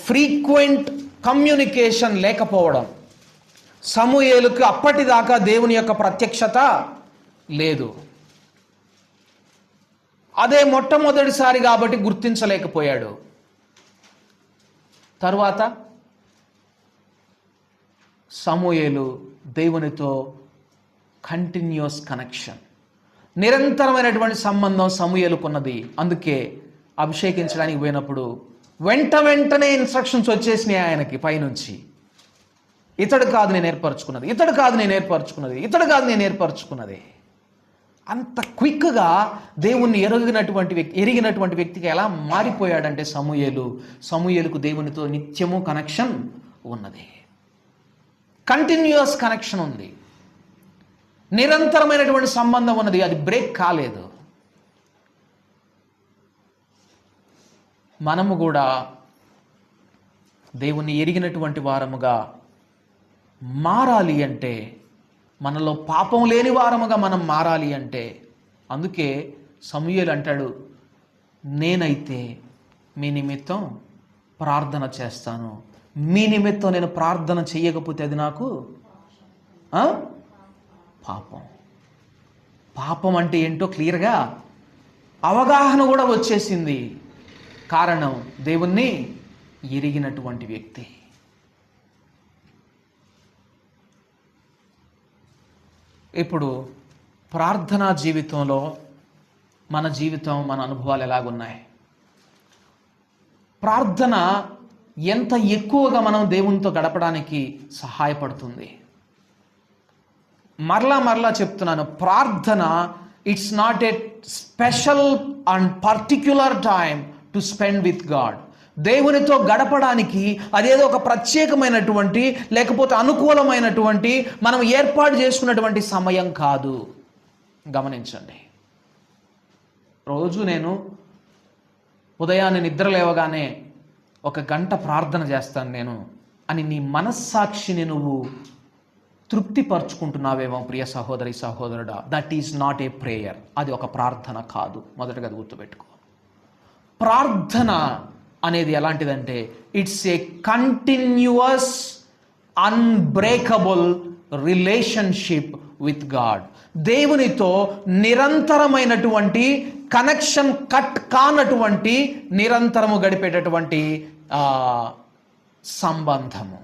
ఫ్రీక్వెంట్ కమ్యూనికేషన్ లేకపోవడం. సమూయేలుకు అప్పటిదాకా దేవుని యొక్క ప్రత్యక్షత లేదు. అదే మొట్టమొదటిసారి కాబట్టి గుర్తించలేకపోయాడు. తరువాత సమూయేలు దేవునితో కంటిన్యూస్ కనెక్షన్, నిరంతరమైనటువంటి సంబంధం సమూయేలుకున్నది. అందుకే అభిషేకించడానికి పోయినప్పుడు వెంటనే ఇన్స్ట్రక్షన్స్ వచ్చేసినాయి ఆయనకి పైనుంచి. ఇతడు కాదు నేను ఏర్పరచుకున్నది, ఇతడు కాదు నేను ఏర్పరచుకున్నది, ఇతడు కాదు నేను ఏర్పరచుకున్నది. అంత క్విక్గా దేవుణ్ణి ఎరిగినటువంటి వ్యక్తికి ఎలా మారిపోయాడంటే సమూయేలుకు దేవునితో నిత్యము కనెక్షన్ ఉన్నది, కంటిన్యూస్ కనెక్షన్ ఉంది, నిరంతరమైనటువంటి సంబంధం ఉన్నది. అది బ్రేక్ కాలేదు. మనము కూడా దేవుణ్ణి ఎరిగినటువంటి వారముగా మారాలి అంటే, మనలో పాపం లేని వారముగా మనం మారాలి అంటే, అందుకే సమూయేలు అంటాడు, నేనైతే మీ నిమిత్తం ప్రార్థన చేస్తాను, మీ నిమిత్తం నేను ప్రార్థన చేయకపోతే అది నాకు పాపం. పాపం అంటే ఏంటో క్లియర్గా అవగాహన కూడా వచ్చేసింది. కారణం దేవుణ్ణి ఎరిగినటువంటి వ్యక్తి. ఇప్పుడు ప్రార్థనా జీవితంలో మన జీవితం, మన అనుభవాలు ఎలాగున్నాయి? ప్రార్థన ఎంత ఎక్కువగా మనం దేవునితో గడపడానికి సహాయపడుతుంది? మరలా చెప్తున్నాను, ప్రార్థన it's not a special and particular time to spend with God. దేవునితో గడపడానికి అదేదో ఒక ప్రత్యేకమైనటువంటి లేకపోతే అనుకూలమైనటువంటి మనం ఏర్పాటు చేసుకున్నటువంటి సమయం కాదు. గమనించండి, రోజు నేను ఉదయాన్నే నిద్ర లేవగానే 1 గంట ప్రార్థన చేస్తాను నేను అని నీ మనస్సాక్షిని నువ్వు తృప్తిపరుచుకుంటున్నావేమో ప్రియ సహోదరి సహోదరుడా, that is not a prayer. అది ఒక ప్రార్థన కాదు. మొదటగా అది గుర్తుపెట్టుకో. ప్రార్థన అనేది ఎలాంటిదంటే it's a continuous unbreakable relationship with God. దేవునితో నిరంతరమైనటువంటి కనెక్షన్, కట్ కానటువంటి, నిరంతరము గడిపేటటువంటి సంబంధము,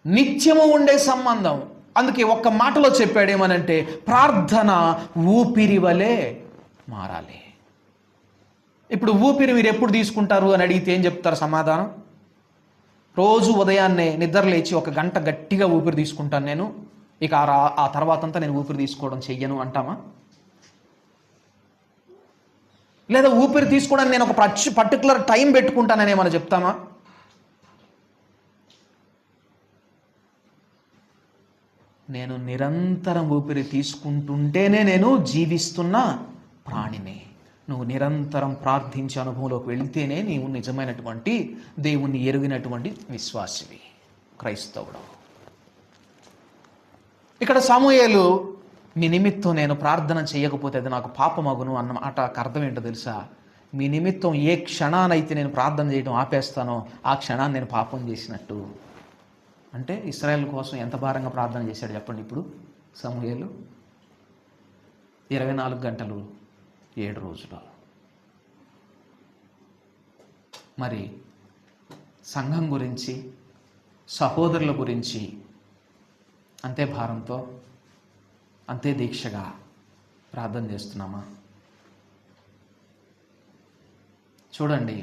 నిత్యము ఉండే సంబంధం. అందుకే ఒక్క మాటలో చెప్పాడేమనంటే ప్రార్థన ఊపిరి వలె మారాలి. ఇప్పుడు ఊపిరి మీరు ఎప్పుడు తీసుకుంటారు అని అడిగితే ఏం చెప్తారు సమాధానం? రోజు ఉదయాన్నే నిద్ర లేచి 1 గంట గట్టిగా ఊపిరి తీసుకుంటాను నేను, ఇక ఆ తర్వాత అంతా నేను ఊపిరి తీసుకోవడం చెయ్యను అంటామా? లేదా ఊపిరి తీసుకోవడానికి నేను ఒక పర్టికులర్ టైం పెట్టుకుంటానని ఏమైనా చెప్తామా? నేను నిరంతరం ఊపిరి తీసుకుంటుంటేనే నేను జీవిస్తున్న ప్రాణిని. నువ్వు నిరంతరం ప్రార్థించే అనుభవంలోకి వెళితేనే నీవు నిజమైనటువంటి దేవుణ్ణి ఎరిగినటువంటి విశ్వాసివి, క్రైస్తవుడు. ఇక్కడ సమూయేలు మీ నిమిత్తం నేను ప్రార్థన చేయకపోతే అది నాకు పాపమగును అన్న మాటకు అర్థం ఏంటో తెలుసా? మీ నిమిత్తం ఏ క్షణానైతే నేను ప్రార్థన చేయడం ఆపేస్తానో ఆ క్షణాన్ని నేను పాపం చేసినట్టు. అంటే ఇశ్రాయేల్ కోసం ఎంత భారంగా ప్రార్థన చేశాడు చెప్పండి. ఇప్పుడు సమూయేలు 24 గంటలు 7 రోజులు. మరి సంఘం గురించి, సహోదరుల గురించి అంతే భారంతో, అంతే దీక్షగా ప్రార్థన చేస్తున్నామా? చూడండి,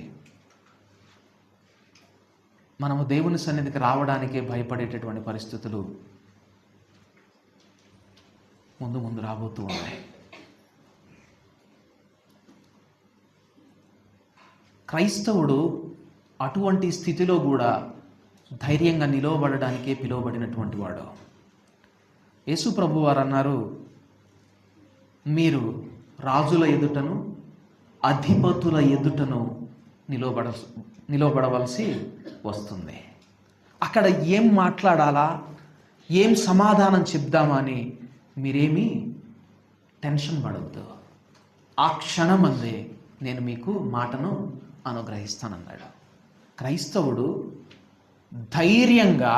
మనము దేవుని సన్నిధికి రావడానికే భయపడేటటువంటి పరిస్థితులు ముందు రాబోతూ ఉన్నాయి. క్రైస్తవుడు అటువంటి స్థితిలో కూడా ధైర్యంగా నిలవబడడానికే పిలువబడినటువంటి వాడు. యేసు ప్రభు వారు అన్నారు, మీరు రాజుల ఎదుటను అధిపతుల ఎదుటను నిలవబడవలసి వస్తుంది. అక్కడ ఏం మాట్లాడాలా, ఏం సమాధానం చెప్దామా అని మీరేమీ టెన్షన్ పడవద్దు. ఆ క్షణమందే నేను మీకు మాటను అనుగ్రహిస్తానన్నాడు. క్రైస్తవుడు ధైర్యంగా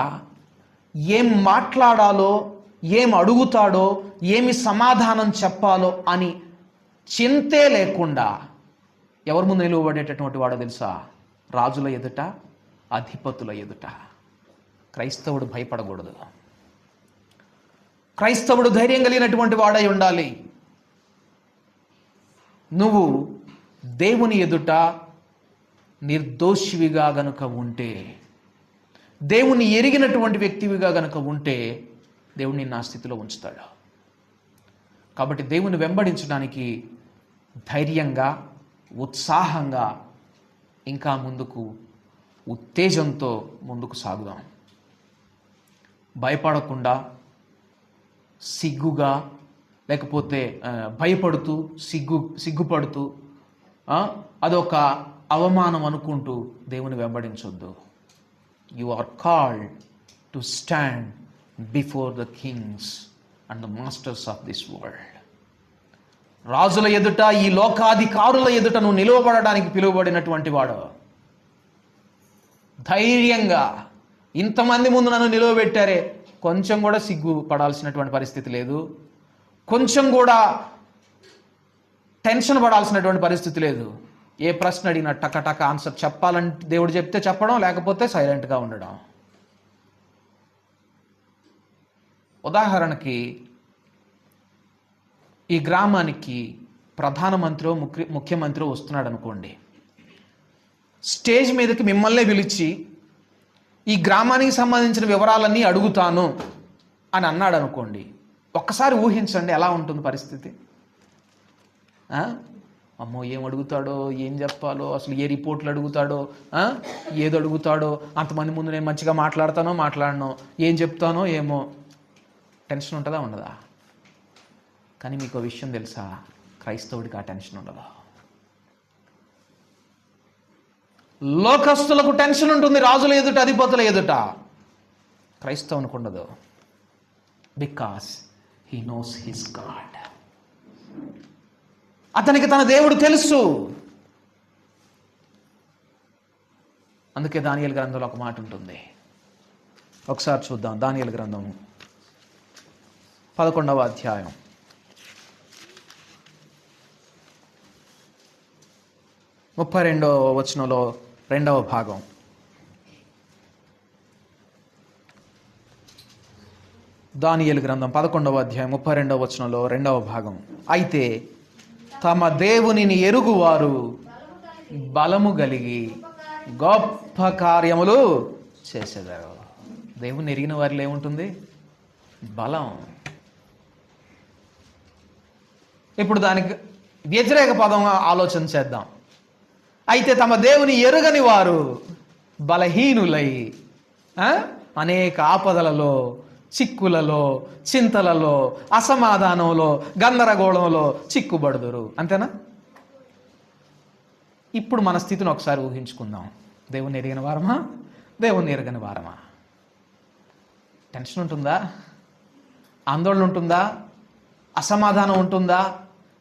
ఏం మాట్లాడాలో, ఏం అడుగుతాడో, ఏమి సమాధానం చెప్పాలో అని చింతే లేకుండా ఎవరి ముందు నిలువబడేటటువంటి వాడో తెలుసా? రాజుల ఎదుట, అధిపతుల ఎదుట. క్రైస్తవుడు భయపడకూడదు. క్రైస్తవుడు ధైర్యం కలిగినటువంటి వాడై ఉండాలి. నువ్వు దేవుని ఎదుట నిర్దోషివిగా గనుక ఉంటే, దేవుని ఎరిగినటువంటి వ్యక్తివిగా గనుక ఉంటే దేవుని నా స్థితిలో ఉంచుతాడు. కాబట్టి దేవుని వెంబడించడానికి ధైర్యంగా, ఉత్సాహంగా ఇంకా ముందుకు ఉత్తేజంతో ముందుకు సాగుదాం. భయపడకుండా, సిగ్గుగా, లేకపోతే భయపడుతూ, సిగ్గుపడుతూ, అదొక అవమానం అనుకుంటూ దేవుని వెంబడించొద్దు. You are called to stand before the kings and the masters of this world. రాజుల ఎదుట, ఈ లోకాధికారుల ఎదుట నువ్వు నిలువబడడానికి పిలువబడినటువంటి వాడు. ధైర్యంగా, ఇంతమంది ముందు నన్ను నిలువబెట్టారే, కొంచెం కూడా సిగ్గు పడాల్సినటువంటి పరిస్థితి లేదు. కొంచెం కూడా టెన్షన్ పడాల్సినటువంటి పరిస్థితి లేదు. ఏ ప్రశ్న అడిగినా టక ఆన్సర్ చెప్పాలంటే దేవుడు చెప్తే చెప్పడం, లేకపోతే సైలెంట్గా ఉండడం. ఉదాహరణకి ఈ గ్రామానికి ప్రధానమంత్రి ముఖ్యమంత్రి వస్తున్నాడు అనుకోండి. స్టేజ్ మీదకి మిమ్మల్ని పిలిచి ఈ గ్రామానికి సంబంధించిన వివరాలన్నీ అడుగుతాను అని అన్నాడు అనుకోండి. ఒక్కసారి ఊహించండి ఎలా ఉంటుంది పరిస్థితి. అమ్మో, ఏం అడుగుతాడో, ఏం చెప్పాలో, అసలు ఏ రిపోర్ట్లు అడుగుతాడో, ఏది అడుగుతాడో, అంతమంది ముందు నేను మంచిగా మాట్లాడనో, ఏం చెప్తానో ఏమో. టెన్షన్ ఉంటుందా ఉండదా? కానీ మీకు విషయం తెలుసా, క్రైస్తవుడికి ఆ టెన్షన్ ఉండదు. లోకస్తులకు టెన్షన్ ఉంటుంది రాజుల ఎదుట, అధిపతుల ఎదుట. క్రైస్తవునికి ఉండదు. Because he knows his God. అతనికి తన దేవుడు తెలుసు. అందుకే దానియేలు గ్రంథంలో ఒక మాట ఉంటుంది. ఒకసారి చూద్దాం. దానియేలు గ్రంథం 11వ అధ్యాయం 32వ వచనంలో 2వ భాగం. దానియేలు గ్రంథం 11వ అధ్యాయం 32వ వచనంలో 2వ భాగం. అయితే తమ దేవునిని ఎరుగువారు బలము కలిగి గొప్ప కార్యములు చేసేదారు. దేవుని ఎరిగిన వారిలో ఏముంటుంది? బలం. ఇప్పుడు దానికి వ్యతిరేక పదంగా ఆలోచన చేద్దాం. అయితే తమ దేవుని ఎరుగని వారు బలహీనులై అనేక ఆపదలలో, చిక్కులలో, చింతలలో, అసమాధానంలో, గందరగోళంలో చిక్కుబడుదురు. అంతేనా? ఇప్పుడు మన స్థితిని ఒకసారి ఊహించుకుందాం. దేవుని ఎరిగిన వారమా, దేవుని ఎరగని వారమా? టెన్షన్ ఉంటుందా? ఆందోళన ఉంటుందా? అసమాధానం ఉంటుందా?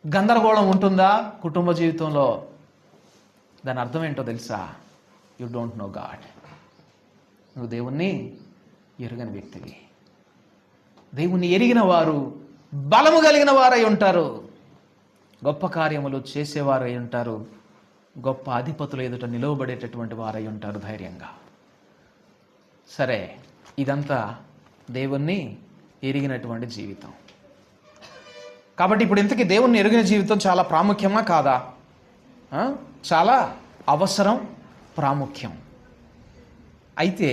గందరగోళం ఉంటుందా కుటుంబ జీవితంలో? దాని అర్థం ఏంటో తెలుసా? You don't know God. నువ్వు దేవుణ్ణి ఎరుగని వ్యక్తివి. దేవుణ్ణి ఎరిగిన వారు బలము కలిగిన వారై ఉంటారు, గొప్ప కార్యములు చేసేవారై ఉంటారు, గొప్ప అధిపతులు ఎదుట నిలవబడేటటువంటి వారై ఉంటారు ధైర్యంగా. సరే, ఇదంతా దేవుణ్ణి ఎరిగినటువంటి జీవితం. కాబట్టి ఇప్పుడు ఇంతకీ దేవుణ్ణి ఎరిగిన జీవితం చాలా ప్రాముఖ్యమా కాదా? చాలా అవసరం, ప్రాముఖ్యం. అయితే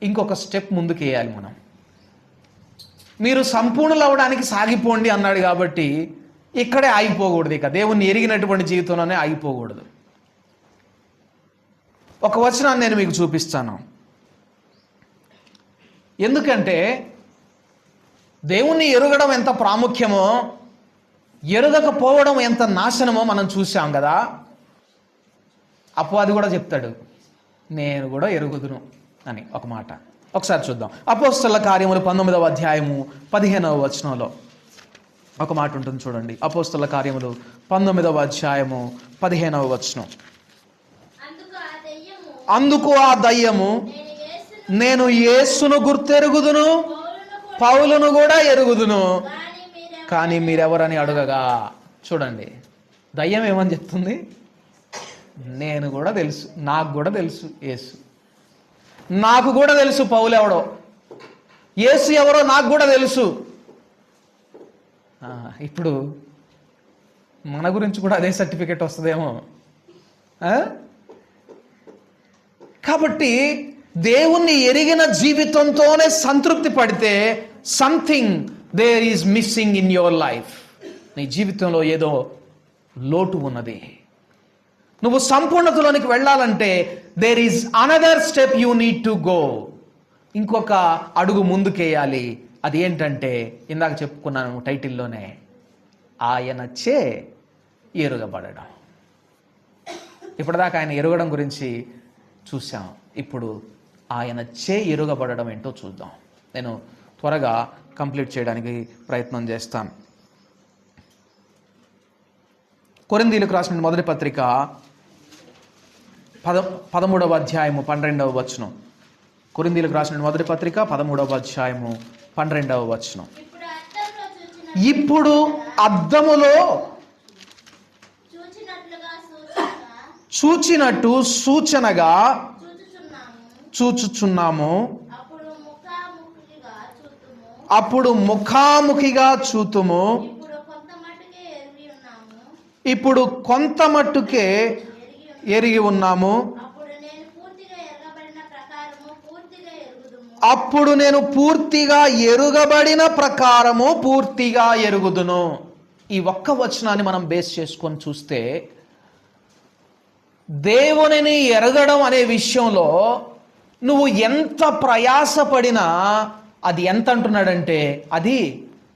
ఇంకొక స్టెప్ ముందుకు వేయాలి మనం. మీరు సంపూర్ణులు అవ్వడానికి సాగిపోండి అన్నాడు కాబట్టి ఇక్కడే ఆగిపోకూడదు. ఇక దేవుణ్ణి ఎరిగినటువంటి జీవితంలోనే ఆగిపోకూడదు. ఒక వచనాన్ని నేను మీకు చూపిస్తాను. ఎందుకంటే దేవుణ్ణి ఎరుగడం ఎంత ప్రాముఖ్యమో, ఎరుగకపోవడం ఎంత నాశనమో మనం చూసాం కదా. అపవాది కూడా చెప్తాడు, నేను కూడా ఎరుగుదును అని ఒక మాట. ఒకసారి చూద్దాం. అపోస్తలుల కార్యములు 19వ అధ్యాయము 15వ వచనంలో ఒక మాట ఉంటుంది చూడండి. అపోస్తలుల కార్యములు 19వ అధ్యాయము 15వ వచనం. అందుకు ఆ దయ్యము, నేను యేసును గుర్తెరుగుదును, పౌలును కూడా ఎరుగుదును, కానీ మీరెవరని అడగగా. చూడండి, దయ్యం ఏమని చెప్తుంది? నేను కూడా తెలుసు, నాకు కూడా తెలుసు యేసు, నాకు కూడా తెలుసు పౌలు ఎవడో, యేసు ఎవరో నాకు కూడా తెలుసు. ఇప్పుడు మన గురించి కూడా అదే సర్టిఫికెట్ వస్తుందేమో. కాబట్టి దేవుణ్ణి ఎరిగిన జీవితంతోనే సంతృప్తి పడితే something there is missing in your life. నీ జీవితంలో ఏదో లోటు ఉన్నది. నువ్వు సంపూర్ణతలోనికి వెళ్ళాలంటే there is another step you need to go. ఇంకొక అడుగు ముందుకేయాలి. అది ఏంటంటే ఇందాక చెప్పుకున్నాను టైటిల్లోనే, ఆయన చే ఎరుగబడడం. ఇప్పటిదాకా ఆయన ఎరుగడం గురించి చూసాం. ఇప్పుడు ఆయన చే ఎరుగబడడం ఏంటో చూద్దాం. నేను త్వరగా కంప్లీట్ చేయడానికి ప్రయత్నం చేస్తాను. కొరింథీయులకు రాసిన మొదటి పత్రిక 13వ అధ్యాయము 12వ వచనం. కొరింథీయులకు రాసిన మొదటి పత్రిక 13వ అధ్యాయము 12వ వచనం. ఇప్పుడు అద్దములో చూచినట్టు సూచనగా చూచుచున్నాము. అప్పుడు ముఖాముఖిగా చూతుము. ఇప్పుడు కొంత మట్టుకే ఎరిగి ఉన్నాము. అప్పుడు నేను పూర్తిగా ఎరుగబడిన ప్రకారము పూర్తిగా ఎరుగుదును. ఈ ఒక్క వచనాన్ని మనం బేస్ చేసుకొని చూస్తే, దేవునిని ఎరగడం అనే విషయంలో నువ్వు ఎంత ప్రయాసపడినా అది ఎంత అంటున్నాడంటే అది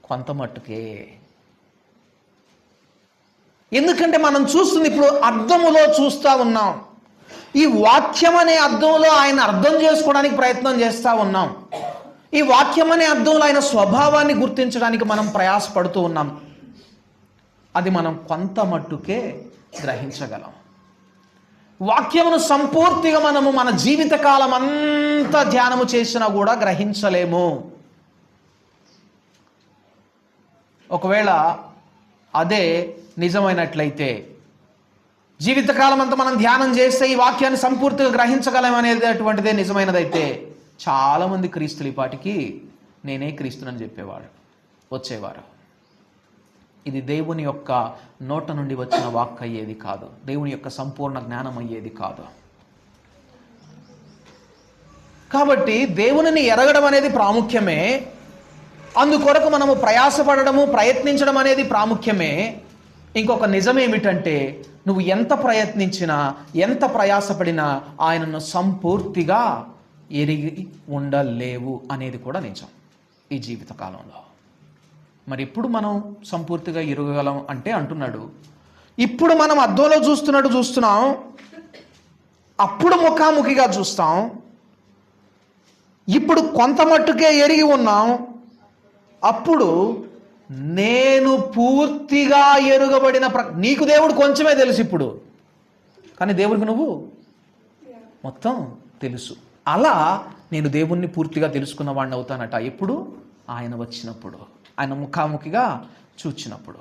కొంత మట్టుకే. ఎందుకంటే మనం చూస్తుంది ఇప్పుడు అర్థములో చూస్తూ ఉన్నాం. ఈ వాక్యం అనే అర్థంలో ఆయన అర్థం చేసుకోవడానికి ప్రయత్నం చేస్తూ ఉన్నాం. ఈ వాక్యం అనే అర్థంలో ఆయన స్వభావాన్ని గుర్తించడానికి మనం ప్రయాసపడుతూ ఉన్నాం. అది మనం కొంత మట్టుకే గ్రహించగలం. వాక్యమును సంపూర్తిగా మనము మన జీవితకాలం అంతా ధ్యానము చేసినా కూడా గ్రహించలేము. ఒకవేళ అదే నిజమైనట్లయితే, జీవితకాలం అంతా మనం ధ్యానం చేస్తే ఈ వాక్యాన్ని సంపూర్తిగా గ్రహించగలం అనేటటువంటిదే నిజమైనదైతే, చాలామంది క్రీస్తులు ఈ పాటికి నేనే క్రీస్తునని చెప్పేవాడు, వచ్చేవారు. ఇది దేవుని యొక్క నోట నుండి వచ్చిన వాక్ అయ్యేది కాదు. దేవుని యొక్క సంపూర్ణ జ్ఞానం అయ్యేది కాదు. కాబట్టి దేవునిని ఎరగడం అనేది ప్రాముఖ్యమే. అందుకొరకు మనము ప్రయాసపడము, ప్రయత్నించడం అనేది ప్రాముఖ్యమే. ఇంకొక నిజం ఏమిటంటే, నువ్వు ఎంత ప్రయత్నించినా, ఎంత ప్రయాసపడినా ఆయనను సంపూర్తిగా ఎరిగి ఉండలేవు అనేది కూడా నిజం ఈ జీవితకాలంలో. మరి ఇప్పుడు మనం సంపూర్తిగా ఎరగగలం అంటే అంటున్నాడు, ఇప్పుడు మనం అద్దంలో చూస్తున్నాం, అప్పుడు ముఖాముఖిగా చూస్తాం, ఇప్పుడు కొంత మట్టుకే ఎరిగి ఉన్నాం, అప్పుడు నేను పూర్తిగా ఎరుగబడిన నీకు దేవుడు కొంచెమే తెలుసు ఇప్పుడు, కానీ దేవుడికి నువ్వు మొత్తం తెలుసు. అలా నేను దేవుణ్ణి పూర్తిగా తెలుసుకున్న వాడిని అవుతానట ఎప్పుడు? ఆయన వచ్చినప్పుడు, ఆయన ముఖాముఖిగా చూచినప్పుడు.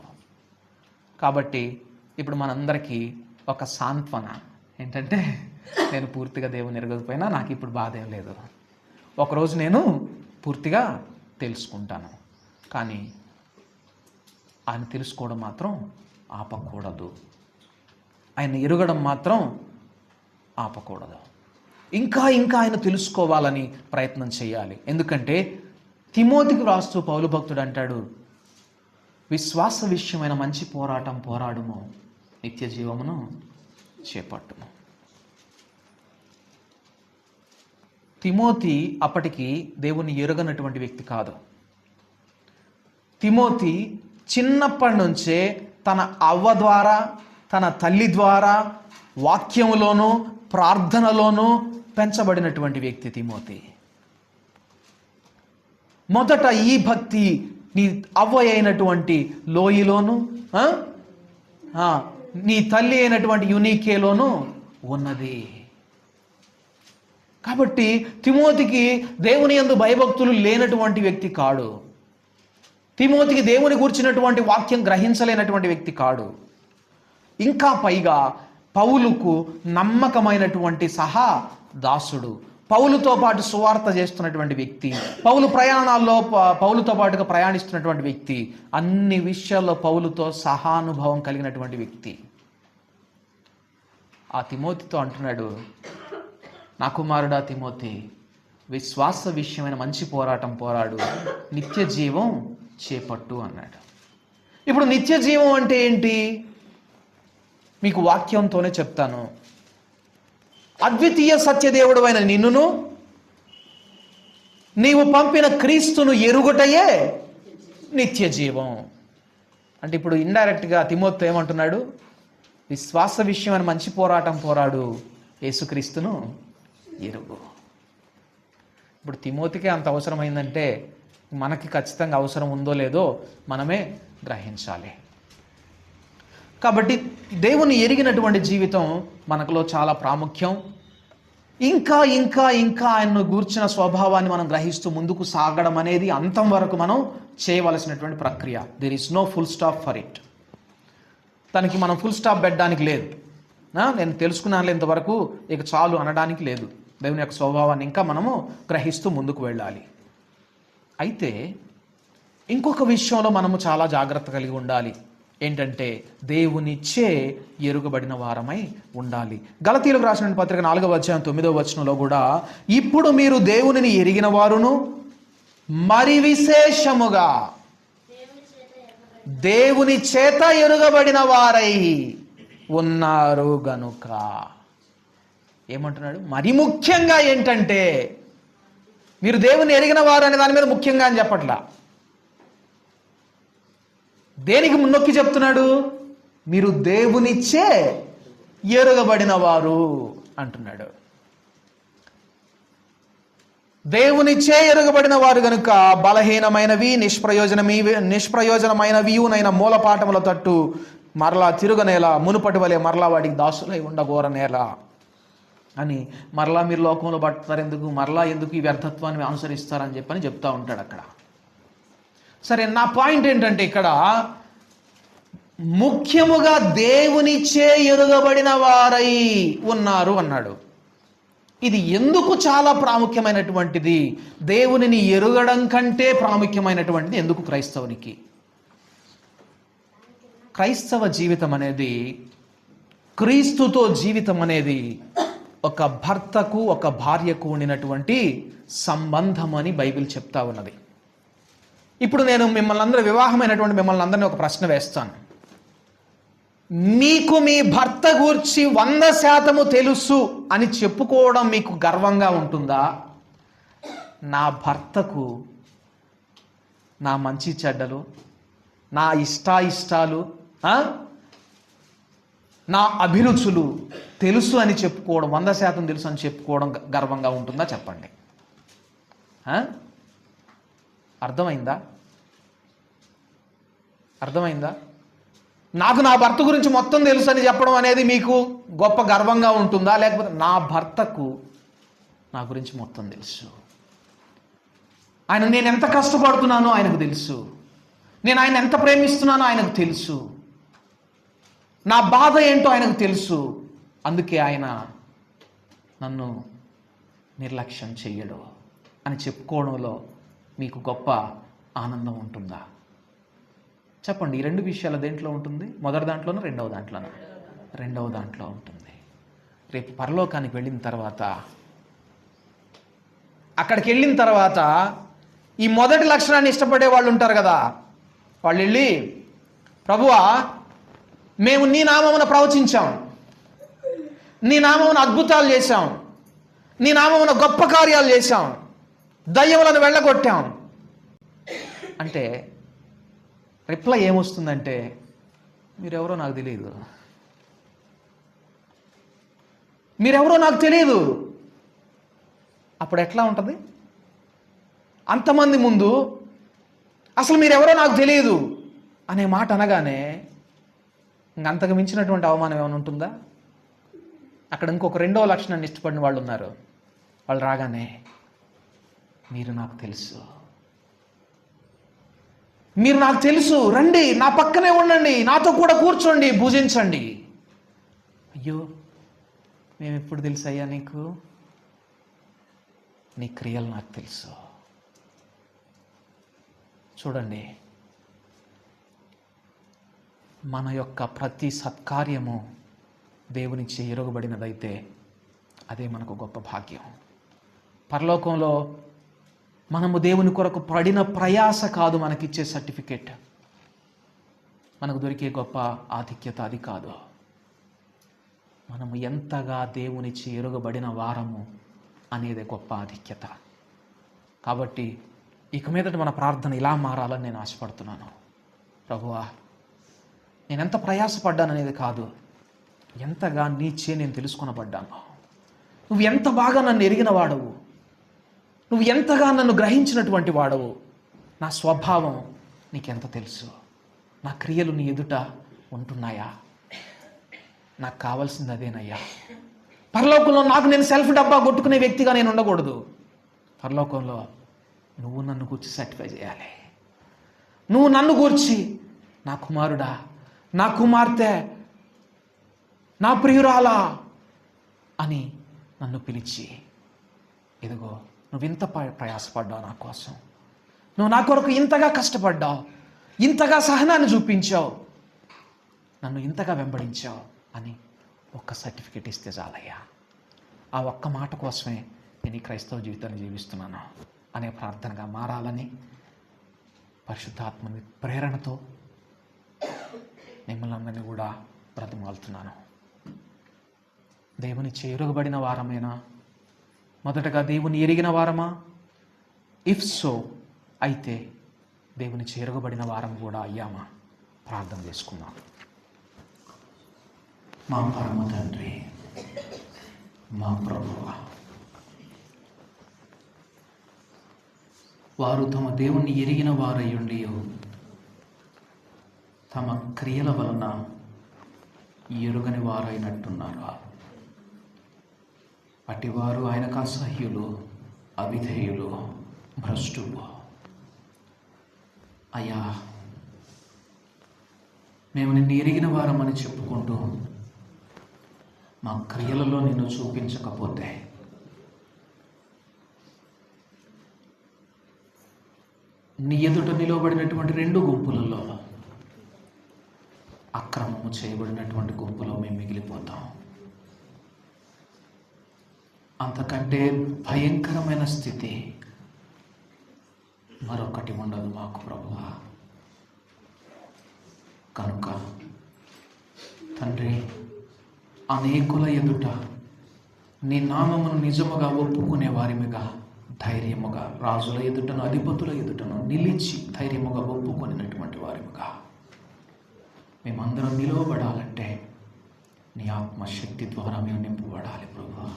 కాబట్టి ఇప్పుడు మనందరికీ ఒక సాంత్వన ఏంటంటే, నేను పూర్తిగా దేవుని ఎరగకపోయినా నాకు ఇప్పుడు బాధ ఏం లేదు. ఒకరోజు నేను పూర్తిగా తెలుసుకుంటాను, కానీ ఆయన తెలుసుకోవడం మాత్రం ఆపకూడదు. ఆయన ఎరగడం మాత్రం ఆపకూడదు. ఇంకా ఆయన తెలుసుకోవాలని ప్రయత్నం చేయాలి. ఎందుకంటే తిమోతికి రాస్తూ పౌలు భక్తుడు అంటాడు, విశ్వాస విషయమైన మంచి పోరాటం పోరాడుము, నిత్య జీవమును చేపట్టుము. తిమోతి అప్పటికి దేవుని ఎరుగనటువంటి వ్యక్తి కాదు. తిమోతి చిన్నప్పటి నుంచే తన అవ్వ ద్వారా, తన తల్లి ద్వారా వాక్యములోనూ ప్రార్థనలోనూ పెంచబడినటువంటి వ్యక్తి తిమోతి. మొదట ఈ భక్తి నీ అవ్వ అయినటువంటి లోయలోను, నీ తల్లి అయినటువంటి యునీకేలోను ఉన్నది. కాబట్టి తిమోతికి దేవుని యందు భయభక్తులు లేనటువంటి వ్యక్తి కాడు. తిమోతికి దేవుని గూర్చినటువంటి వాక్యం గ్రహించలేనటువంటి వ్యక్తి కాడు. ఇంకా పైగా పౌలుకు నమ్మకమైనటువంటి సహా దాసుడు, పౌలుతో పాటు సువార్త చేస్తున్నటువంటి వ్యక్తి, పౌలు ప్రయాణాల్లో పౌలుతో పాటుగా ప్రయాణిస్తున్నటువంటి వ్యక్తి, అన్ని విషయాల్లో పౌలుతో సహానుభవం కలిగినటువంటి వ్యక్తి. ఆ తిమోతితో అంటున్నాడు, నా కుమారుడా తిమోతి, విశ్వాస విషయమైన మంచి పోరాటం పోరాడు, నిత్య జీవం చేపట్టు అన్నాడు. ఇప్పుడు నిత్య జీవం అంటే ఏంటి? మీకు వాక్యంతోనే చెప్తాను. అద్వితీయ సత్యదేవుడు అయిన నిన్నును, నీవు పంపిన క్రీస్తును ఎరుగుటయే నిత్య జీవం. అంటే ఇప్పుడు ఇండైరెక్ట్గా తిమోతితో ఏమంటున్నాడు? విశ్వాస విషయమైన మంచి పోరాటం పోరాడు, యేసుక్రీస్తును ఎరుగు. ఇప్పుడు తిమోతికే అంత అవసరమైందంటే మనకి ఖచ్చితంగా అవసరం ఉందో లేదో మనమే గ్రహించాలి. కాబట్టి దేవుని ఎరిగినటువంటి జీవితం మనకులో చాలా ప్రాముఖ్యం. ఇంకా ఆయన్ను గూర్చిన స్వభావాన్ని మనం గ్రహిస్తూ ముందుకు సాగడం అనేది అంతం వరకు మనం చేయవలసినటువంటి ప్రక్రియ. There is no full stop for it. దానికి మనం ఫుల్ స్టాప్ పెట్టడానికి లేదు. నేను తెలుసుకున్నాను ఇంతవరకు, ఇక చాలు అనడానికి లేదు. దేవుని యొక్క స్వభావాన్ని ఇంకా మనము గ్రహిస్తూ ముందుకు వెళ్ళాలి. అయితే ఇంకొక విషయంలో మనము చాలా జాగ్రత్త కలిగి ఉండాలి. ఏంటంటే దేవునిచ్చే ఎరుగబడిన వారమై ఉండాలి. గలతీయులకు రాసిన పత్రిక 4వ అధ్యాయం 9వ వచనంలో కూడా, ఇప్పుడు మీరు దేవునిని ఎరిగిన వారును మరి విశేషముగా దేవుని చేత ఎరుగబడిన వారై ఉన్నారు గనుక. ఏమంటున్నాడు? మరి ముఖ్యంగా ఏంటంటే, మీరు దేవుని ఎరిగిన వారు అనే దాని మీద ముఖ్యంగా అని చెప్పట్లా. దేనికి నొక్కి చెప్తున్నాడు? మీరు దేవునిచ్చే ఎరుగబడిన వారు అంటున్నాడు. దేవునిచ్చే ఎరుగబడిన వారు గనుక బలహీనమైనవి నిష్ప్రయోజనమైనవియునైన మూలపాఠముల తట్టు మరలా తిరుగనేలా, మునుపటి వలె మరలా వాటికి దాసులై ఉండగోరనేలా అని, మరలా మీరు లోకంలో పడతారు ఎందుకు, మరలా ఎందుకు ఈ వ్యర్థత్వాన్ని అనుసరిస్తారని చెప్పని చెప్తా ఉంటాడు అక్కడ. సరే, నా పాయింట్ ఏంటంటే ఇక్కడ ముఖ్యముగా దేవునిచ్చే ఎరుగబడిన వారై ఉన్నారు అన్నాడు. ఇది ఎందుకు చాలా ప్రాముఖ్యమైనటువంటిది? దేవునిని ఎరుగడం కంటే ప్రాముఖ్యమైనటువంటిది ఎందుకు క్రైస్తవునికి? క్రైస్తవ జీవితం అనేది, క్రీస్తుతో జీవితం అనేది ఒక భర్తకు ఒక భార్యకు ఉండినటువంటి సంబంధం అని బైబిల్ చెప్తా ఉన్నది. ఇప్పుడు నేను మిమ్మల్ని అందరూ, వివాహమైనటువంటి మిమ్మల్ని అందరినీ ఒక ప్రశ్న వేస్తాను. మీకు మీ భర్త గూర్చి 100% తెలుసు అని చెప్పుకోవడం మీకు గర్వంగా ఉంటుందా? నా భర్తకు నా మంచి చెడ్డలు, నా ఇష్టాయిష్టాలు, నా అభిరుచులు తెలుసు అని చెప్పుకోవడం, 100% తెలుసు అని చెప్పుకోవడం గర్వంగా ఉంటుందా? చెప్పండి. అర్థమైందా? నాకు నా భర్త గురించి మొత్తం తెలుసు అని చెప్పడం అనేది మీకు గొప్ప గర్వంగా ఉంటుందా? లేకపోతే నా భర్తకు నా గురించి మొత్తం తెలుసు, నేను ఎంత కష్టపడుతున్నానో ఆయనకు తెలుసు, నేను ఆయన ఎంత ప్రేమిస్తున్నానో ఆయనకు తెలుసు, నా బాధ ఏంటో ఆయనకు తెలుసు, అందుకే ఆయన నన్ను నిర్లక్ష్యం చెయ్యడు అని చెప్పుకోవడంలో మీకు గొప్ప ఆనందం ఉంటుందా? చెప్పండి. ఈ రెండు విషయాలు దేంట్లో ఉంటుంది? మొదటి దాంట్లోనూ, రెండవ దాంట్లోనూ? రెండవ దాంట్లో ఉంటుంది. రేపు పరలోకానికి వెళ్ళిన తర్వాత, అక్కడికి వెళ్ళిన తర్వాత ఈ మొదటి లక్షణాన్ని ఇష్టపడే వాళ్ళు ఉంటారు కదా, వాళ్ళు వెళ్ళి, ప్రభువా, మేము నీ నామమున ప్రవచించాం, నీ నామమున అద్భుతాలు చేశాం, నీ నామమున గొప్ప కార్యాలు చేశాం, దయ్యములను వెళ్ళగొట్టాం అంటే రిప్లై ఏమొస్తుందంటే, మీరెవరో నాకు తెలియదు, మీరెవరో నాకు తెలియదు. అప్పుడు ఎట్లా ఉంటుంది? అంతమంది ముందు అసలు మీరెవరో నాకు తెలియదు అనే మాట అనగానే ఇంకంతకు మించినటువంటి అవమానం ఏమైనా ఉంటుందా? అక్కడ ఇంకొక రెండవ లక్షణాన్ని ఇష్టపడిన వాళ్ళు ఉన్నారు. వాళ్ళు రాగానే, మీరు నాకు తెలుసు, మీరు నాకు తెలుసు, రండి, నా పక్కనే ఉండండి, నాతో కూడా కూర్చోండి, భుజించండి. అయ్యో, మేము ఎప్పుడు తెలుసయ్యా నీకు? నీ క్రియలు నాకు తెలుసు. చూడండి, మన యొక్క ప్రతి సత్కార్యము దేవునిచే ఎరుగబడినదైతే అదే మనకు గొప్ప భాగ్యం. పరలోకంలో మనము దేవుని కొరకు పడిన ప్రయాస కాదు మనకిచ్చే సర్టిఫికేట్, మనకు దొరికే గొప్ప ఆధిక్యత అది కాదు. మనము ఎంతగా దేవునిచే ఎరుగబడిన వారము అనేదే గొప్ప ఆధిక్యత. కాబట్టి ఇక మీదట మన ప్రార్థన ఇలా మారాలని నేను ఆశపడుతున్నాను. ప్రభువా, నేను ఎంత ప్రయాసపడ్డాననేది కాదు, ఎంతగా నీచే నేను తెలుసుకొనబడ్డాను, నువ్వు ఎంత బాగా నన్ను ఎరిగిన వాడవు, నువ్వు ఎంతగా నన్ను గ్రహించినటువంటి వాడవు, నా స్వభావం నీకెంత తెలుసు, నా క్రియలు నీ ఎదుట ఉంటున్నాయా, నాకు కావాల్సింది అదేనయ్యా. పరలోకంలో నాకు నేను సెల్ఫ్ డబ్బా కొట్టుకునే వ్యక్తిగా నేను ఉండకూడదు. పరలోకంలో నువ్వు నన్ను గూర్చి సర్టిఫై చేయాలి. నువ్వు నన్ను గూర్చి, నా కుమారుడా, నా కుమార్తె, నా ప్రియురాలా అని నన్ను పిలిచి, ఇదిగో నువ్వు ఇంత ప్రయాసపడ్డావు నా కోసం, నువ్వు నా కొరకు ఇంతగా కష్టపడ్డావు, ఇంతగా సహనాన్ని చూపించావు, నన్ను ఇంతగా వెంబడించావు అని ఒక్క సర్టిఫికెట్ ఇస్తే చాలయ్యా. ఆ ఒక్క మాట కోసమే నేను ఈ క్రైస్తవ జీవితాన్ని జీవిస్తున్నాను అనే ప్రార్థనగా మారాలని పరిశుద్ధాత్మని ప్రేరణతో మిమ్మల్ని అందరినీ కూడా బ్రతిమాలుతున్నాను. దేవుని చేరుగబడిన వారమేనా? మొదటగా దేవుని ఎరిగిన వారమా? ఇఫ్ సో అయితే దేవుని చేరుగబడిన వారం కూడా అయ్యామా? ప్రార్థన చేసుకుందాం. మా పరమ తండ్రి, మా ప్రభువా, వారు తమ దేవుణ్ణి ఎరిగిన వారయ్యుండి తమ క్రియల వలన ఎరుగని వారైనట్టున్నారు. అటివారు ఆయనకు అసహ్యులు, అవిధేయులు, భ్రష్టులు. అయ్యా, మేము నిన్ను ఎరిగిన వారమని చెప్పుకుంటూ మా క్రియలలో నిన్ను చూపించకపోతే నీ ఎదుట నిలవబడినటువంటి రెండు గుంపులలో అక్రమము చేయబడినటువంటి గుంపులో మేము మిగిలిపోతాం. అంతకంటే భయంకరమైన స్థితి మరొకటి ఉండదు మాకు ప్రభువా. కనుక తండ్రి, అనేకుల ఎదుట నీ నామమును నిజముగా ఒప్పుకునే వారిమిగా, ధైర్యముగా, రాజుల ఎదుటను అధిపతుల ఎదుటను నిలిచి ధైర్యముగా ఒప్పుకొనినటువంటి వారిమిగా మేమందరం నిలవబడాలంటే నీ ఆత్మశక్తి ద్వారా మేము నింపబడాలి ప్రభువా.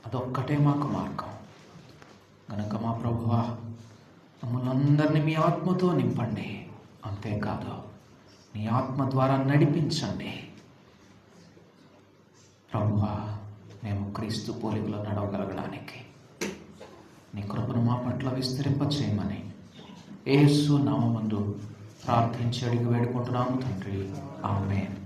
అదొక్కటే మాకు మార్గం. కనుక మా ప్రభువా, మమ్మల్ని అందరినీ మీ ఆత్మతో నింపండి. అంతేకాదు, నీ ఆత్మ ద్వారా నడిపించండి ప్రభువా. మేము క్రీస్తు పోలికలో నడవగలగడానికి నీ కృపను మా పట్ల విస్తరింపచేయమని యేసు నామమునందు ప్రార్థించి అడిగి వేడుకుంటున్నాము తండ్రి. ఆమేన్.